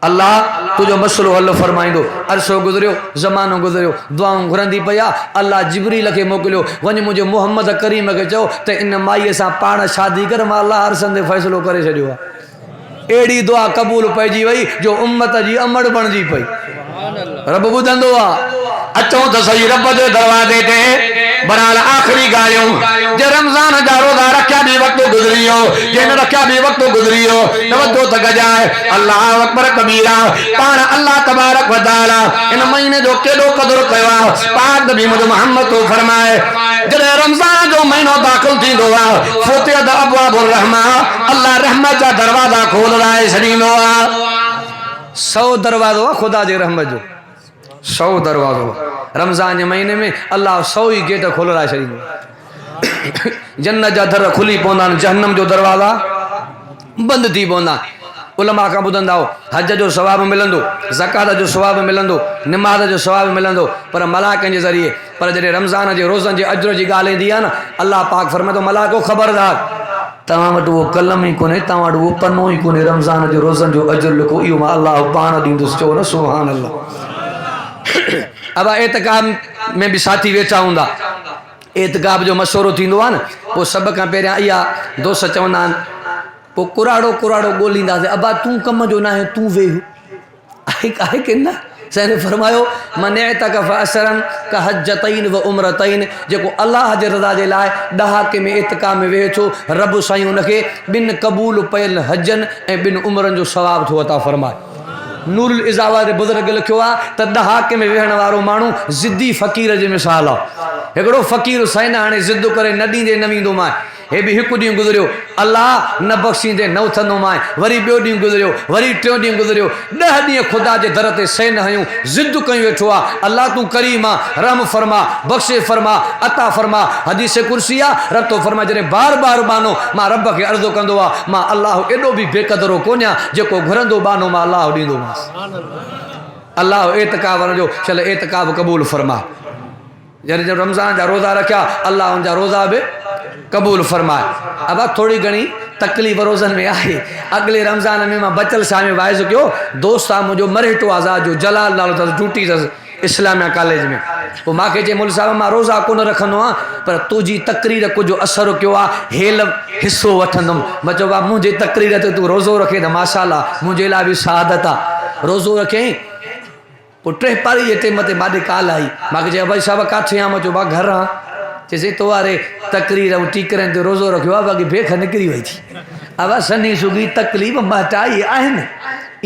अल्लाह तुझो मसलो हल फरमाइंदो। अरसो गुजरियो, ज़मानो गुजरियो, दुआऊं घुरंदी पया। अल्लाह जिब्रील के मोकिलियो, वञ मुझे मोहम्मद करीम के चओ त इन माईअ सां पाण शादी कर, मां अल्लाह हर संदे फ़ैसिलो करे छॾियो आहे। एड़ी दुआ कबूल पैजी वई जो उम्मत जी अमड़ बणजी पई। रब ॿुधंदो आहे। अचो त सही रब जे दरवाजे ते। बहरहाल आखिरी ॻाल्हियूं, जे रमज़ान जा रोज़ा रखिया बि वक़्तु गुज़री वियो, जे न रखिया बि वक़्तु गुज़री वियो। तवज्जो त कजाए, अल्लाह अकबर कबीरा। पाण अल्लाह तबारक व तआला इन महीने जो केॾो क़दुरु कयो आहे। पाक नबी मोहम्मद तो फरमाए, जॾहिं रमज़ान जो महीनो दाख़िल थींदो आहे, फुतिहत अबवाबुर रहमा, अल्लाह रहमत जा दरवाज़ा खोलाए छॾींदो आहे। 100 दरवाज़ो आहे खुदा जे रहमत जो, 100 दरवाज़ो। रमज़ान जे महीने में अल्लाह 100 ही गेट खोलाए छॾींदो। जन्नत जा दर खुली पवंदा आहिनि, जहन्नम जो दरवाज़ा बंदि थी पवंदा। उलमा खां ॿुधंदा हो हज जो सवाब मिलंदो, ज़कात जो सवाब मिलंदो, निमाज़ जो सवाब मिलंदो, पर मलाकनि जे ज़रिए। पर जॾहिं रमज़ान जे रोज़नि जे अजर जी ॻाल्हि ईंदी आहे न, अल्लाह पाक फरमाए थो, मलाको ख़बरदार, तव्हां वटि उहो कलम ई कोन्हे, तव्हां वटि उहो पनो ई कोन्हे, रमज़ान जो रोज़नि जो अजर लिखो, इहो मां अल्लाह पाण ॾींदुसि। चओ न सुभान अल्लाह। अब एतिकाब में भी साथी वेठा हूंदा। एतिकाब जो मशवरो थींदो आहे न, पोइ सभ खां पहिरियां इहा दोस्त चवंदा आहिनि, पोइ कुराड़ो कुराड़ो ॻोल्हींदासीं, अबा तूं कम जो न आहे, तूं वेह आहे की न? सैन फरमायो, मन एतकफ़ असरन का हजतैन व उमरतैन, जेको अल्लाह जे रज़ा जे लाइ ॾहाके में एतिकाब में वेहे थो, रब साईं उनखे 2 क़बूल पयल हजनि ऐं 2 उमरनि जो सवाब थो अता फरमाए। नूरुल इज़ावा जे बुज़ुर्ग लिखियो आहे त ॾहाके में वेहण वारो माण्हू ज़िद्दी फ़क़ीर जी मिसाल आहे। हिकिड़ो फ़क़ीर साईं हाणे ज़िद करे न ॾींदे न वेंदो मां, हे बि हिकु ॾींहुं गुज़रियो, अल्लाह न बख़्शींदे न उथंदो मां, वरी ॿियो ॾींहुं गुज़रियो, वरी टियों ॾींहुं गुज़रियो, 10 ॾींहं ख़ुदा जे दर ते सह न हयूं, ज़िद कयूं वेठो आहे, अल्लाह तूं करीम आहे, रहम फरमा, बख़्शे फरमा, अता फरमा। हदीस कुर्सी आहे, रब थो फरमा, जॾहिं बार बार बानो मां रब खे अर्ज़ो कंदो आहे, मां अल्लाह एॾो बि बेक़दरो कोन्हियां, जेको घुरंदो बानो मां अल्लाह ॾींदोमांसि। अल्लाह एतिकाब जो चल एतिकाब क़बूल फरमा। जॾहिं जब रमज़ान जा रोज़ा रखिया, अल्लाह उनजा रोज़ा बि कबूल फरमाए। अब थोड़ी घणी तकलीफ़ रोज़नि में आहे। अगले रमज़ान में मां बचल शाह में वाइज़ कयो, दोस्त आहे मुंहिंजो मरहटो आज़ाद जो, जलाल नालो अथसि, ड्यूटी अथसि, इस्लामिया कॉलेज में वो मूंखे चई मुल साहब मां रोज़ा कोन रखंदो आहियां पर तुंहिंजी तकरीर कुझु असरु कयो आहे हेल हिसो वठंदुमि मां चयो भाउ मुंहिंजी तकरीर ते तूं रोज़ो रखे त माशाल्लाह मुंहिंजे लाइ बि शहादत आहे रोज़ो रखियईं पोइ टे पारी जे टाइम ते माॾे काल आई मूंखे चयो भाई साहब किथे आहियां मां चयो भाउ घर आहे चइसि तो वारे तकरीर ऐं टीकरनि ते रोज़ो रखियो आहे बाक़ी भेख निकिरी वई थी अवा सनी सुगी तकलीफ़ मटाई आहिनि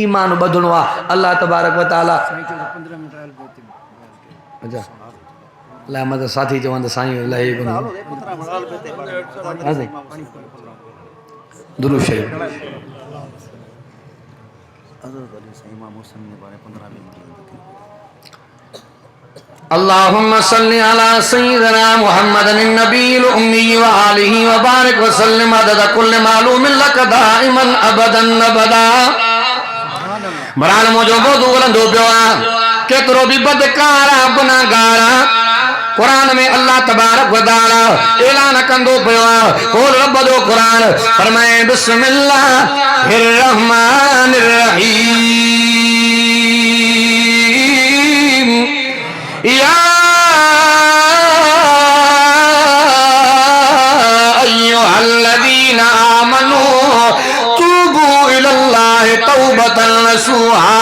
ईमान ॿधणो आहे अल्लाह तबारक व ताला अच्छा अलाए मां त साथी चवनि त साईं अलाए दुरूद शरीफ़ अल्लाहुम्मा सल्लि अला सय्यिदिना मुहम्मदिन नबील उम्मी व आलिहि व बारिक व सल्लिम अदद कुल्लि मालूमिन लक दाइमन अबदन अबदा बराल मुंहिंजो मौजू हलंदो पियो आहे केतिरो बि बदकार आहे गुनाहगार आहे कुरान में अल्लाह तबारक व तआला ऐलान कंदो पियो आहे कोल रब जो कुरान फरमाए बिस्मिल्लाहिर रहमानिर रहीम या अय्युहल्लज़ीना आमनू तूबू इलल्लाहि तौबतन नसूहा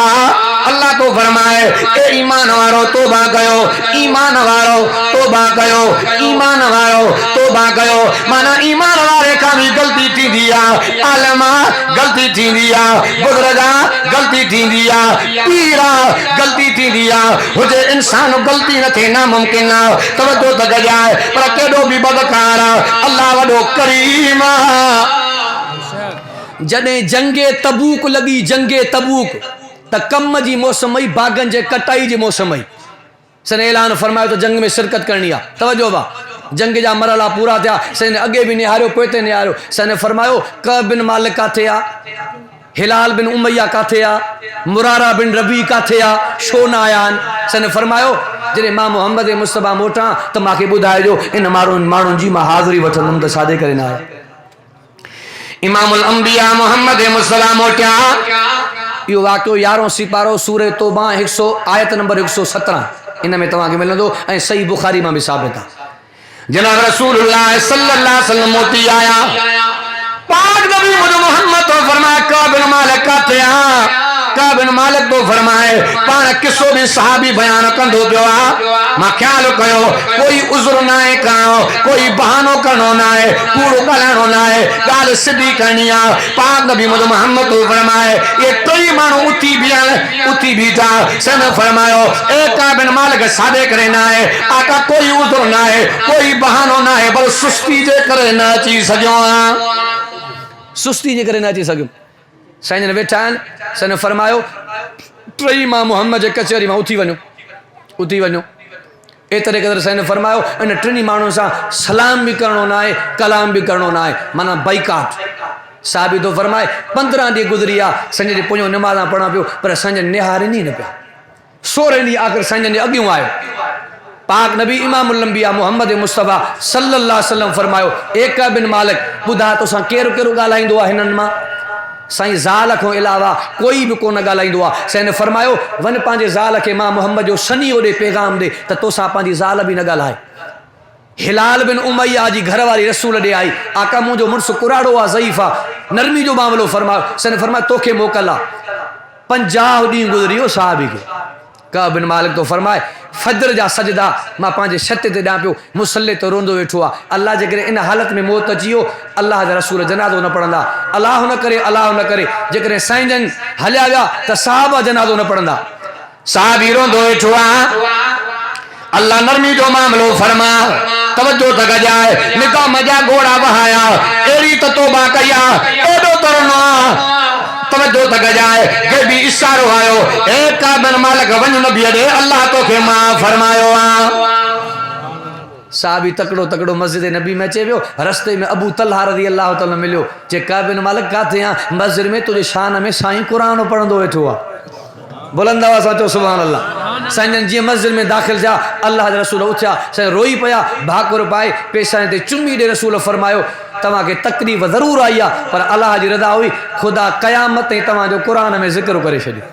अल्लाह तो फरमाए ए ईमान वारो तौबा कयो ईमान वारो तौबा कयो ईमान वारो तौबा कयो माना ईमान वारे का भी गलती थींदी आहे आलमा गलती थींदी आहे बुज़ुर्गा गलती थींदी आहे पीरा गलती थींदी आहे हुजे इंसान गलती न थे नामुमकिन आहे तवज्जो त कजाए पर केॾो बि बदकार आहे अल्लाह वॾो करीम आहे जॾहिं जंगे तबूक लॻी जंगे तबूक त कम जी मौसम हुई बागन जे कटाई जी मौसम हुई सन ऐलान फरमायो त जंग में शिरकत करणी आहे तवज्जो बा जंग जा मरहला पूरा थिया सन अॻे बि निहारियो पोइ निहारियो सन फरमायो कअब बिन मालिक काथे आहे हिलाल बिन उमैया काथे आहे मुरारा बिन रबी काथे आहे छो न आया आहिनि सन फरमायो जॾहिं मां मोहम्मद मुस्तफ़ा मोटां त मूंखे ॿुधाइजो इन माण्हुनि जी मां हाज़िरी वठंदुमि त छाजे करे न आया इमामुल अंबिया मोहम्मद मुस्तफ़ा मोटिया यो वाक़ियो 11 सिपारो सूरह तौबा 100 आयत नंबर 117 इन में तव्हांखे मिलंदो ऐं सही बुखारी में भी साबित आहे जनाब रसूलुल्लाह सल्लल्लाहु अलैहि वसल्लम मोटी आया पाक नबी मोहम्मद तो फरमाया कअब बिन मालिक काथे आ कअब बिन मालिक तो फरमाए पाण किसो भी सहाबी बयान कंदो पियो आहे मां ख्याल कयो कोई उज़्र न आहे करणो कोई बहानो करणो न आहे कूड़ो ॻाल्हाइणो न आहे ॻाल्हि सिधी करणी आहे पाक नबी मोहम्मद तो फरमाए ये टई माण्हू उथी बीठा सन फरमायो ए कअब बिन मालिक सादे करे न आहे आका कोई उज़्र न आहे कोई बहानो न आहे पर सुस्ती जे करे न अची सघियो आहियां सुस्ती जे करे न अची सघियुमि साईं जन वेठा आहिनि सन फरमायो टई मां मोहम्मद जे कचहरी मां उथी वञो एतिरे क़दुरु साईं फरमायो इन टिनी माण्हुनि सां सलाम बि करणो न आहे कलाम बि करणो न आहे माना बाइकाट साबित थो फरमाए 15 ॾींहं गुज़री आहे संजय जे पुञो निमाज़ा पढ़ा पियो पर संजय निहारनि ई न पिया 16 ॾींहं आख़िर संजय जे अॻियूं आयो पाक नबी इमामुल अंबिया मोहम्मद मुस्तफ़ा सल्लल्लाहु अलैहि वसल्लम फरमायो एक बिन मालिक ॿुधा तोसां केरु केरु ॻाल्हाईंदो आहे हिननि मां साईं ज़ाल खां अलावा कोई भी कोन ॻाल्हाईंदो आहे साईं फरमायो वन पंहिंजे ज़ाल खे मां मोहम्मद जो सनी ओॾे पैगाम ॾे त तोसां पंहिंजी ज़ाल बि न ॻाल्हाए हिलाल बिन उमैया जी घरवारी रसूल ॾे आई आका मुंहिंजो मुड़ुसु कुराड़ो आहे ज़ईफ़ आहे नरमी जो मामिलो फरमायो साईं फरमायो तोखे मोकल आहे 50 ॾींहं गुज़री वियो साहबी खे कअब बिन मालिक तो फरमाए फजर जा सजदा मां पंहिंजे छत ते ॾियां पियो मुसल्ले ते रोंदो वेठो आहे अल्लाह जे करे इन हालत में मौत अची वियो अल्लाह जा रसूल जनाज़ो न पढ़ंदा अल्लाह न करे जेकॾहिं साईं जन हलिया विया त साहबा जनाज़ो न पढ़ंदा साहबी रोंदो वेठो आहे अल्लाह नरमी जो मामिलो फरमा तवज्जो त कजाए निका मजा घोड़ा बहाया एड़ी त तौबा कया एडो तरनो तवज्जो त कजाए के भी इशारो आयो ए कअब बिन मालिक वन नबी दे अल्लाह तो के मां फरमायो आ साहबी तकड़ो मस्जिद नबी में अचे वियो रस्ते में अबू तलहा रज़ी अल्लाह ताला मिलियो जे कअब बिन मालिक काथे आ मस्जिद में तुझे शान में साईं कुरान पढ़ंदो वेठो आ बुलंद आवाज़ सां चओ सुभान अल्लाह साईं जन जीअं मस्जिद में दाख़िल थिया अल्लाह जा रसूल उथिया साईं रोई पिया भाकुर पाए पेशाने ते चुमी ॾे रसूल फरमायो तव्हांखे तकलीफ़ ज़रूरु आई आहे पर अल्लाह जी रज़ा हुई ख़ुदा क़यामत ताईं तव्हांजो क़ुरान में ज़िक्र करे छॾियो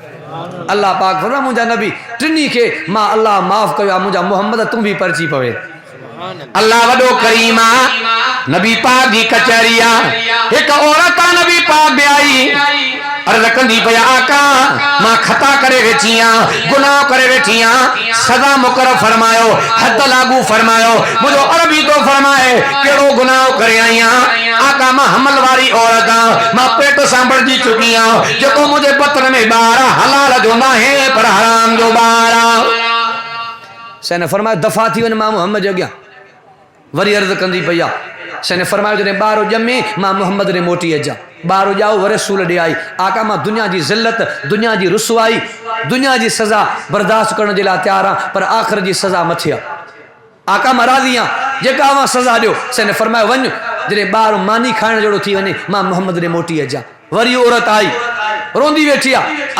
अल्लाह पाक फरमा मुझा नबी टिनी के मां अल्लाह माफ कयो मुझा मोहम्मद तू भी पर्ची पवे अल्लाह वडो करीमा नबी पाक जी कचहरिया एक औरत नबी पाक बि आई अर्ज कंदी पया आका मां खता करे वेठिया गुनाह करे वेठिया सजा मुकर्रर फरमायो हद लागू फरमायो मुझो अरबी तो फरमाए केड़ो गुनाह करे आईया आका मां हमल वाली औरत मां पेट सांभर जी चुकी जो मुझे पत्र में बार हलाल जो ना है पर हराम जो बार सने फरमायो दफा थी वन मां मोहम्मद जो गया वरी अर्ज कंदी पया सने फरमायो जने बारो जमे मां मोहम्मद ने मोटी अजा बारो जाओ व रसूल दे आई आका मां दुनिया की जिल्लत दुनिया की रुसवाई दुनिया की सजा बर्दाश्त करने के लिए तैयार हाँ पर आखिर की सजा मथिया आका मां राजी हाँ जेका मां सजा दो सने फरमायो वन जने बार मानी खाने जोड़ो थी वने मां मोहम्मद ने मोटी अजा वरी औरत आई रोंदी वेठी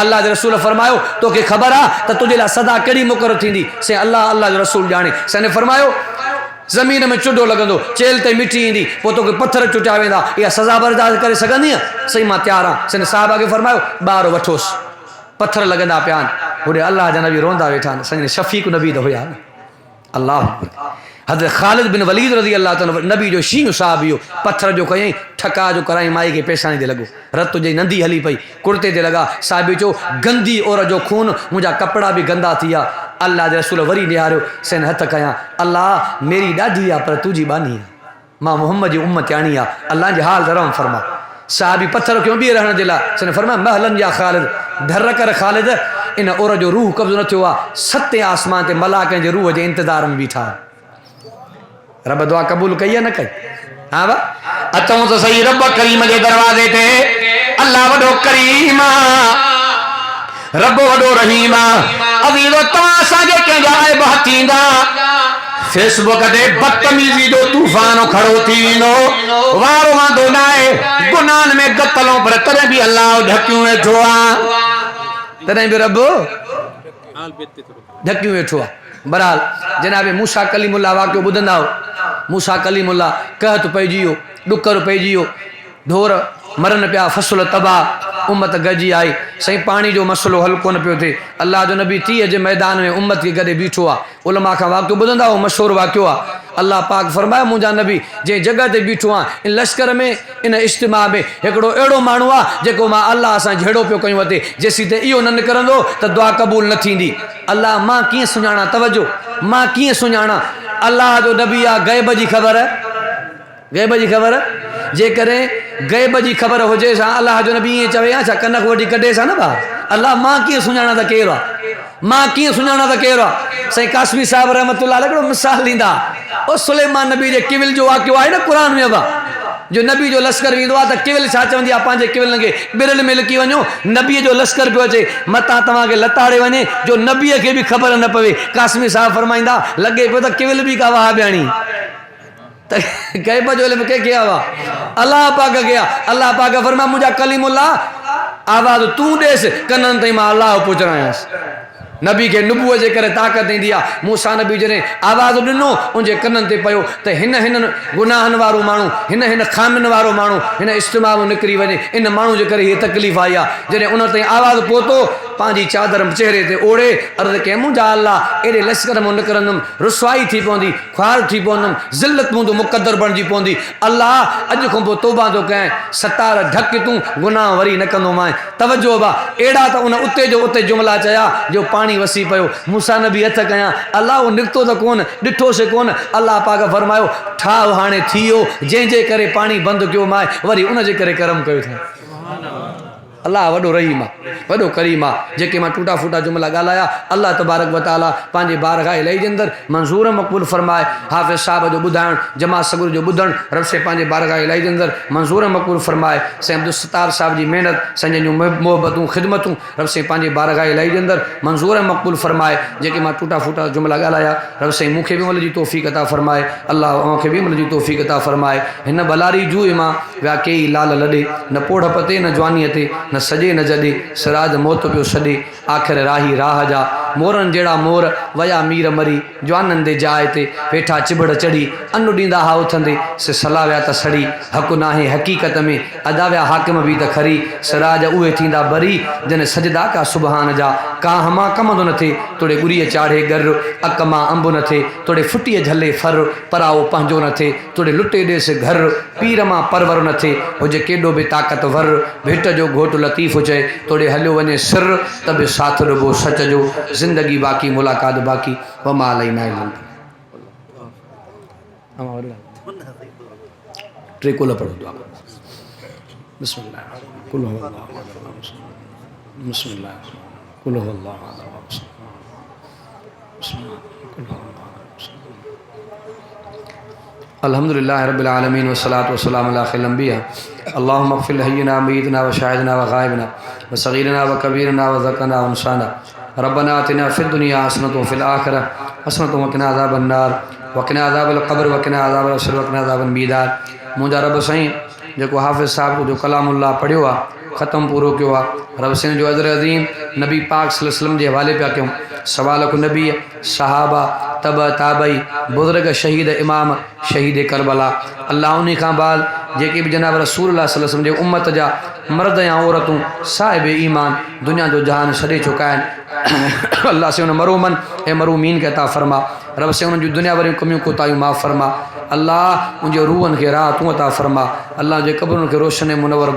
अल्लाह के रसूल फरमायो तो के खबर आ तो तुझे ला सदा केड़ी मुकर्रर थींदी से अल्लाह अल्लाह के रसूल जाने सने फरमायो जमीन में चुडो लगंदो चेल ते मिट्टी इंदी पो तो पत्थर चुटिया वेंदा या सजा बर्दाश्त करे सघंदी सही मां तैयार हाँ सन साहब के फरमायो बार वठोस पत्थर लगंदा प्यान होडे अल्लाह जा नबी रोंदा वेठा संजने शफीक नबी तो होया अल्लाह हज़रत खालिद बिन वलीद रज़ी अल्लाह तआला नबी जो शींह साहब यो पत्थर जो कयई ठका जो कराई माई के पेशानी दे लगो रत जी नंदी हली पई कुर्ते ते लगा साहब चो गंदी और जो खून मुझा कपड़ा भी गंदा थिया अल्लाह के रसूल वरी निहारियो सेन हथ कया अल्लाह मेरी ॾाढी आ पर तुझी बानी मां मोहम्मद जी उम्मत आणी आ अल्लाह जे हाल दरम फरमा साहबी पत्थर क्यों भी रहने दिला सेन फरमा महलन या खालिद धर कर खालिद इन और जो रूह कब्ज़ न थियो आ सते आसमान ते मलाकनि जे रूह जे इंतजार में बीठा रब दुआ कबूल कई न कई हाँ बा अचूं तो सही रब करीम के दरवाजे ते अल्लाह वडो करीमा रब वडो रहीमा अजीजो तव्हां असांजे कंहिंजा ऐब हथींदा फेसबुक ते बदतमीज़ी जो तूफान खड़ो थी वेंदो वारो वांदो न आहे गुनाहनि में गतलो पर तॾहिं बि अल्लाह ढकियूं वेठो आहे तॾहिं बि रब ढकियूं वेठो आहे बहरहाल जनाब मूसा कलीमुल्लाह वाक़ियो ॿुधंदा मूसा कलीमुल्लाह कहत पइजी वियो ॾुकर पइजी वियो ढोर मरन पिया फसल तबाह उम्मत गजी आई सही पानी जो मसलो हल कोन पियो थिए अल्लाह जो नबी 30 जे मैदान में उम्मत के गॾे बीठो आहे उलमा खां वाक़ियो ॿुधंदा मशहूर वाक़ियो आहे अल्लाह पाक फरमायो मुंहिंजा नबी जंहिं जगह ते बीठो आहे इन लश्कर में इन इज्तिमा में हिकिड़ो अहिड़ो माण्हू आहे जेको मां अल्लाह सां झेड़ो पियो कयूं अते जेसीं ते इहो न निकिरंदो त दुआ क़बूल न थींदी अल्लाह मां कीअं सुञाणा तवजो मां कीअं सुञाणा अल्लाह जो नबी आहे गैब जी ख़बर गैब जी ख़बर जेकॾहिं गैब जी ख़बर हुजे सा अल्लाह जो नबी ईअं चवे छा कनक वठी कढे सा न भाउ अल्लाह मां कीअं सुञाणा त केरु आहे मां कीअं सुञाणा त केरु आहे साईं कासमी साहिब रहमतुल्लाह अलैह हिकिड़ो मिसाल ॾींदा ओ सुलेमान नबी जे किविल जो वाक़ियो आहे न क़ुर में बा जो नबी जो लश्कर वेंदो आहे त किविल छा चवंदी आहे पंहिंजे किविलनि खे बिरल में लिकी वञो नबीअ जो लश्कर पियो अचे मतां तव्हांखे लताड़े वञे जो नबीअ खे बि ख़बर न पवे कासमी साहिब फरमाईंदा लॻे पियो त किविल बि का वाह ॿियाणी गैब जो इल्म के किया हुआ अल्लाह पाक गया अल्लाह पाक फरमा मुझा कलीमुल्लाह आवाज तू देस कनन तई मां अल्लाह पुछण आयस नबी के नबूअ जे करे ताकत ईंदी आहे मूसा नबी जने आवाज़ ॾिनो उनजे कननि ते पियो त हिन गुनाहनि वारो माण्हू हिन खामियुनि वारो माण्हू हिन इज्तिमा मां निकिरी वञे इन माण्हू जे करे हीअ तकलीफ़ आई आहे जॾहिं उन ताईं आवाज़ पहुतो पंहिंजी चादर चेहरे ते ओढ़े अर्ज़ कयईं मुंहिंजा अल्लाह एॾे लश्कर मां निकिरंदुमि रुसवाई थी पवंदी ख्वार थी पवंदुमि ज़िल्लत मुंहिंजो मुक़दर बणिजी पवंदी अल्लाह अॼु खां पोइ तौबा थो कयां सतार ढक तूं गुनाह वरी न कंदोमांइ तवजो बा अहिड़ा त उन उते जो उते जुमला चया जो पाणी वसी पियो मूसा नबी हथ कयां अल्लाह उहो निकितो त कोन ॾिठोसीं कोन अल्लाह पाक फरमायो ठाव हाणे थी वियो जंहिंजे करे पाणी बंदि कयो मां वरी उनजे करे करम कयो अथई अल्लाह वॾो रहीम आहे वॾो करीम आहे जेके मां टूटा फूटा जुमला ॻाल्हाया अल्लाह तबारक व तआला पंहिंजे बारगाह इलाही जे अंदरि मंज़ूर मक़बूल फरमाए हाफ़िज़ साहिब जो ॿुधाइणु जमात सगुर जो ॿुधणु रब से पंहिंजे बारगाह इलाही जे अंदरि मंज़ूर मक़बूल फरमाए साईं अब्दुल सत्तार साहिब जी महिनत साईं जूं मोहबतूं ख़िदमतूं रब से पंहिंजे बारगाह इलाही जे अंदरि मंज़ूर मक़बूल फरमाए जेके मां टूटा फूटा जुमला ॻाल्हाया रब साईं मूंखे बि अमल जी तौफ़ीक़ अता फरमाए अल्लाह अव्हांखे बि अमल जी तौफ़ीक़ अता फरमाए हिन बलारी जूए मां विया कई लाल लॾे न पोढ़ पते न जवानीअ ते न सॼे न जॾे सिराज मौत पियो छॾे आख़िर राही राह जा मोरन जेड़ा मोर वया मीर मरी जवानन दे जाए ते वेठा चिबड़ चढ़ी अनु डींदा हा उथंदे से सलाव्या त सड़ी हक नाहे हकीकत में अदाव्या हाकिम भी त खरी सराज उहे थींदा बरी जन सजदा का सुबहान जा का हमा कमंदो न थे तोड़े गुरीअ चाढ़े गर अक मां अंब न थे तोड़े फुटीअ झले फर पराओ पंहिंजो न थे तोड़े लुटे ॾेस घर पीर मां परवर न थे हुजे केॾो बि ताक़तवर भेट जो घोट लतीफ़ चए तोड़े हलियो वञे सिर त बि साथ रुगो सच जो ज़िंदगी बाक़ी मुलाक़ात बाक़ी वमा अलैना इल्ला टे कुल पढ़ो दुआ बिस्मिल्लाह कुल हुवल्लाहु अहद बिस्मिल्लाह कुल हुवल्लाहु अहद बिस्मिल्लाह कुल हुवल्लाहु अल्हम्दुलिल्लाह रब्बिल आलमीन वस्सलातु वस्सलामु अला खैरिल अंबिया अल्लाहुम्मा इग़फिर लहय्यिना मय्यितना व शाहिदना व गायबिना व सगीरना व कबीरना व ज़करना व उनसाना रब्बना आतिना फिद दुनिया हसनतन व फिल आखिरह हसनतन व क़िना अज़ाबन नार व क़िना अज़ाबल क़ब्र व क़िना अज़ाबल हश्र व क़िना अज़ाबल मीदान मुंहिंजा रब साईं जेको हाफ़िज़ साहब जो कलामुल्लाह पढ़ियो आहे ख़त्म पूरो कयो आहे रब साईं जो अज़र अज़ीम नबी पाक सल्लल्लाहु अलैहि वसल्लम जे हवाले पिया कयूं सवाल को नबी सहाबा तब ताबई बुज़ुर्ग शहीद इमाम शहीद करबला अल्लाह उन्हीं खां बाद जेके भी जनाब रसूलुल्लाह सल्लल्लाहु अलैहि वसल्लम जे उम्मत जा मर्द या औरतूं साहिब ईमान दुनिया जो जहान छॾे चुका आहिनि अल्लाह से उन मरूमन ऐं मरूमीन खे अता फरमा रब से उन्हनि जूं दुनिया वारियूं कमियूं कोताहियूं माफ़ फरमा अल्लाह उनजे रूहनि खे राह तूं अता फरमा अल्लाह जे क़ब्रुनि खे रोशन ऐं मुनवर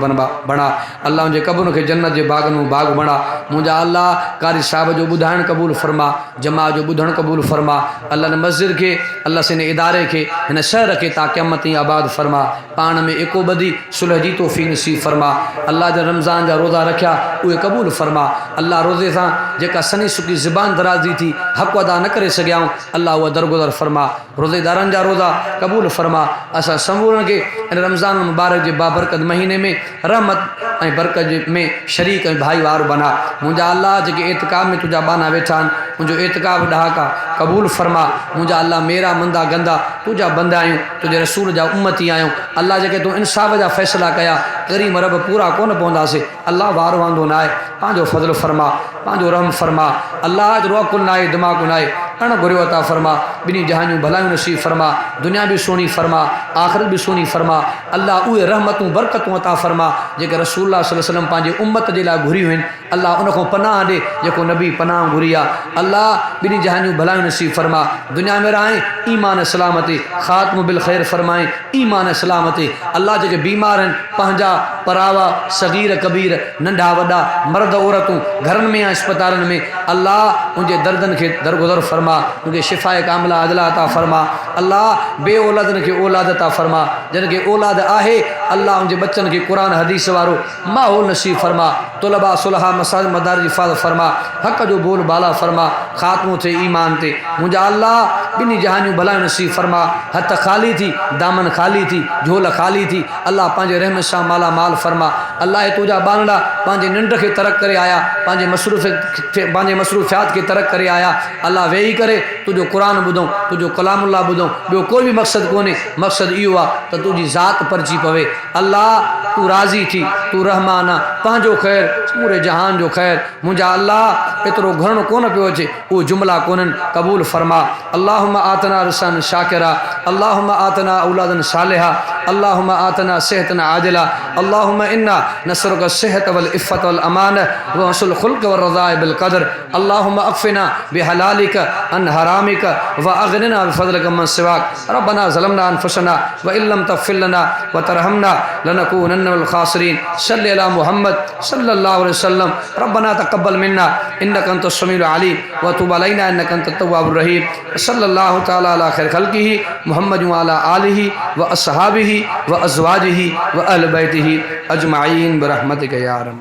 बणा अल्लाह उनजे क़ब्रुनि खे जन्नत जे बाग़नि में बाग़ बणा मुंहिंजा अल्लाह कारी साहिब जो ॿुधाइणु क़बूल फरमा जमा जो ॿुधणु क़बूल फरमा अल्लाह हिन मस्जिद खे अल्लाह से हिन इदारे खे हिन शहर खे ता क़यामत ताईं आबाद फरमा पाण में एको ॿधी सुलह जी तौफ़ीक़ नसीब फरमा अल्लाह जा रमज़ान जा रोज़ा रखिया उहे क़बूल फरमा अल्लाह रोज़े सां जेका सनी सुकी ज़ुबान दराज़ी थी हक़ अदा न करे सघियाऊं अल्लाह उहा दरगुज़र फरमा रोज़ेदारनि जा रोज़ा क़बूल फरमा असां समूरनि खे इन रमज़ान मुबारक जे बाबरकत महीने में रहमत ऐं बरकत में शरीक ऐं भाईवार बना मुंहिंजा अल्लाह जेके एतिकाब में तुंहिंजा बाना वेठा आहिनि मुंहिंजो एतिकाब ॾहाका क़बूल फरमा मुंहिंजा अल्लाह मेरा मंदा गंदा तुंहिंजा बंदा आहियूं तुंहिंजे रसूल जा उम्मती आहियूं अल्लाह जेके तूं इंसाफ़ जा फ़ैसिला कया करीम रब पूरा कोन पवंदासीं अल्लाह वार वांदो न आहे पंहिंजो फज़ल फरमा पंहिंजो रहम फरमा अल्लाह जो रोकुल न आहे दिमाग़ न आहे अण घुरियो अता फरमा ॿिन्ही जहानियूं भलायूं नसीब फरमा दुनिया भी सोनी फरमा आख़िरत भी सोनी फरमा अल्लाह उहे रहमतूं बरकतूं अता फरमा जेके रसूलुल्लाह सल्लल्लाहु अलैहि वसल्लम पंहिंजे उम्मत जे लाइ घुरियूं आहिनि अल्लाह उन खां पनाह ॾे जेको नबी पनाह घुरी आहे अल्लाह ॿिन्ही जहानियूं भलायूं नसीब फरमा दुनिया में रहाए ईमान सलामती ख़ात्मो बिल ख़ैर फरमाए ईमान सलामती अल्लाह जेके बीमार आहिनि पंहिंजा परावा सगीर कबीर नंढा वॾा मर्द औरतूं घरनि में या अस्पतालनि में अल्लाह उनजे दर्दनि खे दरगुज़र फरमा उनके शिफ़ाए कामिला अदला अता फरमा अल्लाह बे औलादनि खे औलाद अता फरमा जिन खे औलाद आहे अल्लाह उनजे बच्चनि खे क़ुरान हदीस वारो माहौल नसीब फरमा तुलबा सुलहा मसाजिद मदारिज हिफ़ाज़त फरमा हक़ जो बोल बाला फरमा ख़ात्मो थे ईमान ते मुंहिंजा अल्लाह ॿिन्ही जहानियूं भलायूं नसीब फरमा हथ ख़ाली थी दामन ख़ाली थी झोल ख़ाली थी अल्लाह पंहिंजे रहम सां माला माल फरमा अल्लाह तुंहिंजा बानड़ा पंहिंजे निंड खे तरक करे आया पंहिंजे मसरूफ़ियात खे तरक करे आया अल्लाह वेही करे तुंहिंजो क़ुरान ॿुधूं तुंहिंजो कलामुल्लाह ॿुधूं ॿियो कोई बि मक़सदु कोन्हे मक़सदु इहो आहे त तुंहिंजी ज़ात परिची पवे अल्लाह तूं राज़ी थी तूं रहमान आहे पंहिंजो ख़ैर पूरे जहान जो ख़ैर मुंहिंजा अल्लाह एतिरो घणो कोन पियो अचे उहे जुमिला कोन्हनि क़बूल फरमा अल्लाहुम्मा आतना रिज़क़न शाकिरा अल्लाहुम्मा आतना औलादन सालिहा अल्लाहुम्मा आतना सेहतन आजिला अल्लाहुम्मा इन्ना नसरुका सेहत वल इफ़्फ़त वल अमान व हस्नुल खुल्क़ व रज़ाए बिल क़द्र अल्लाहुम्मा अक़फ़िना बिहलालिका अन हरामिका व अग़निना बिफ़ज़लिका मन सिवाक रब्बना ज़लमना अनफुसना व इल्लम तग़फ़िर लना व तरहमना लनकूनन्न मिनल ख़ासिरीन सल्लि अला मुहम्मद सल्लल्लाहु अलैहि वसल्लम रब्बना तक़ब्बल मिन्ना इन्नका अंतस समीउल अलीम व तुब अलैना इन्नका अंतत तव्वाबुर रहीम सल्लल्लाहु तआला अला खैर खल्क़िही मुहम्मद व अला आलिही व अस्हाबिही व अज़वाजिही व अहल बैतिही अजमाईन बिरहमतिका या अरहम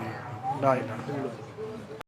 ला इलाहा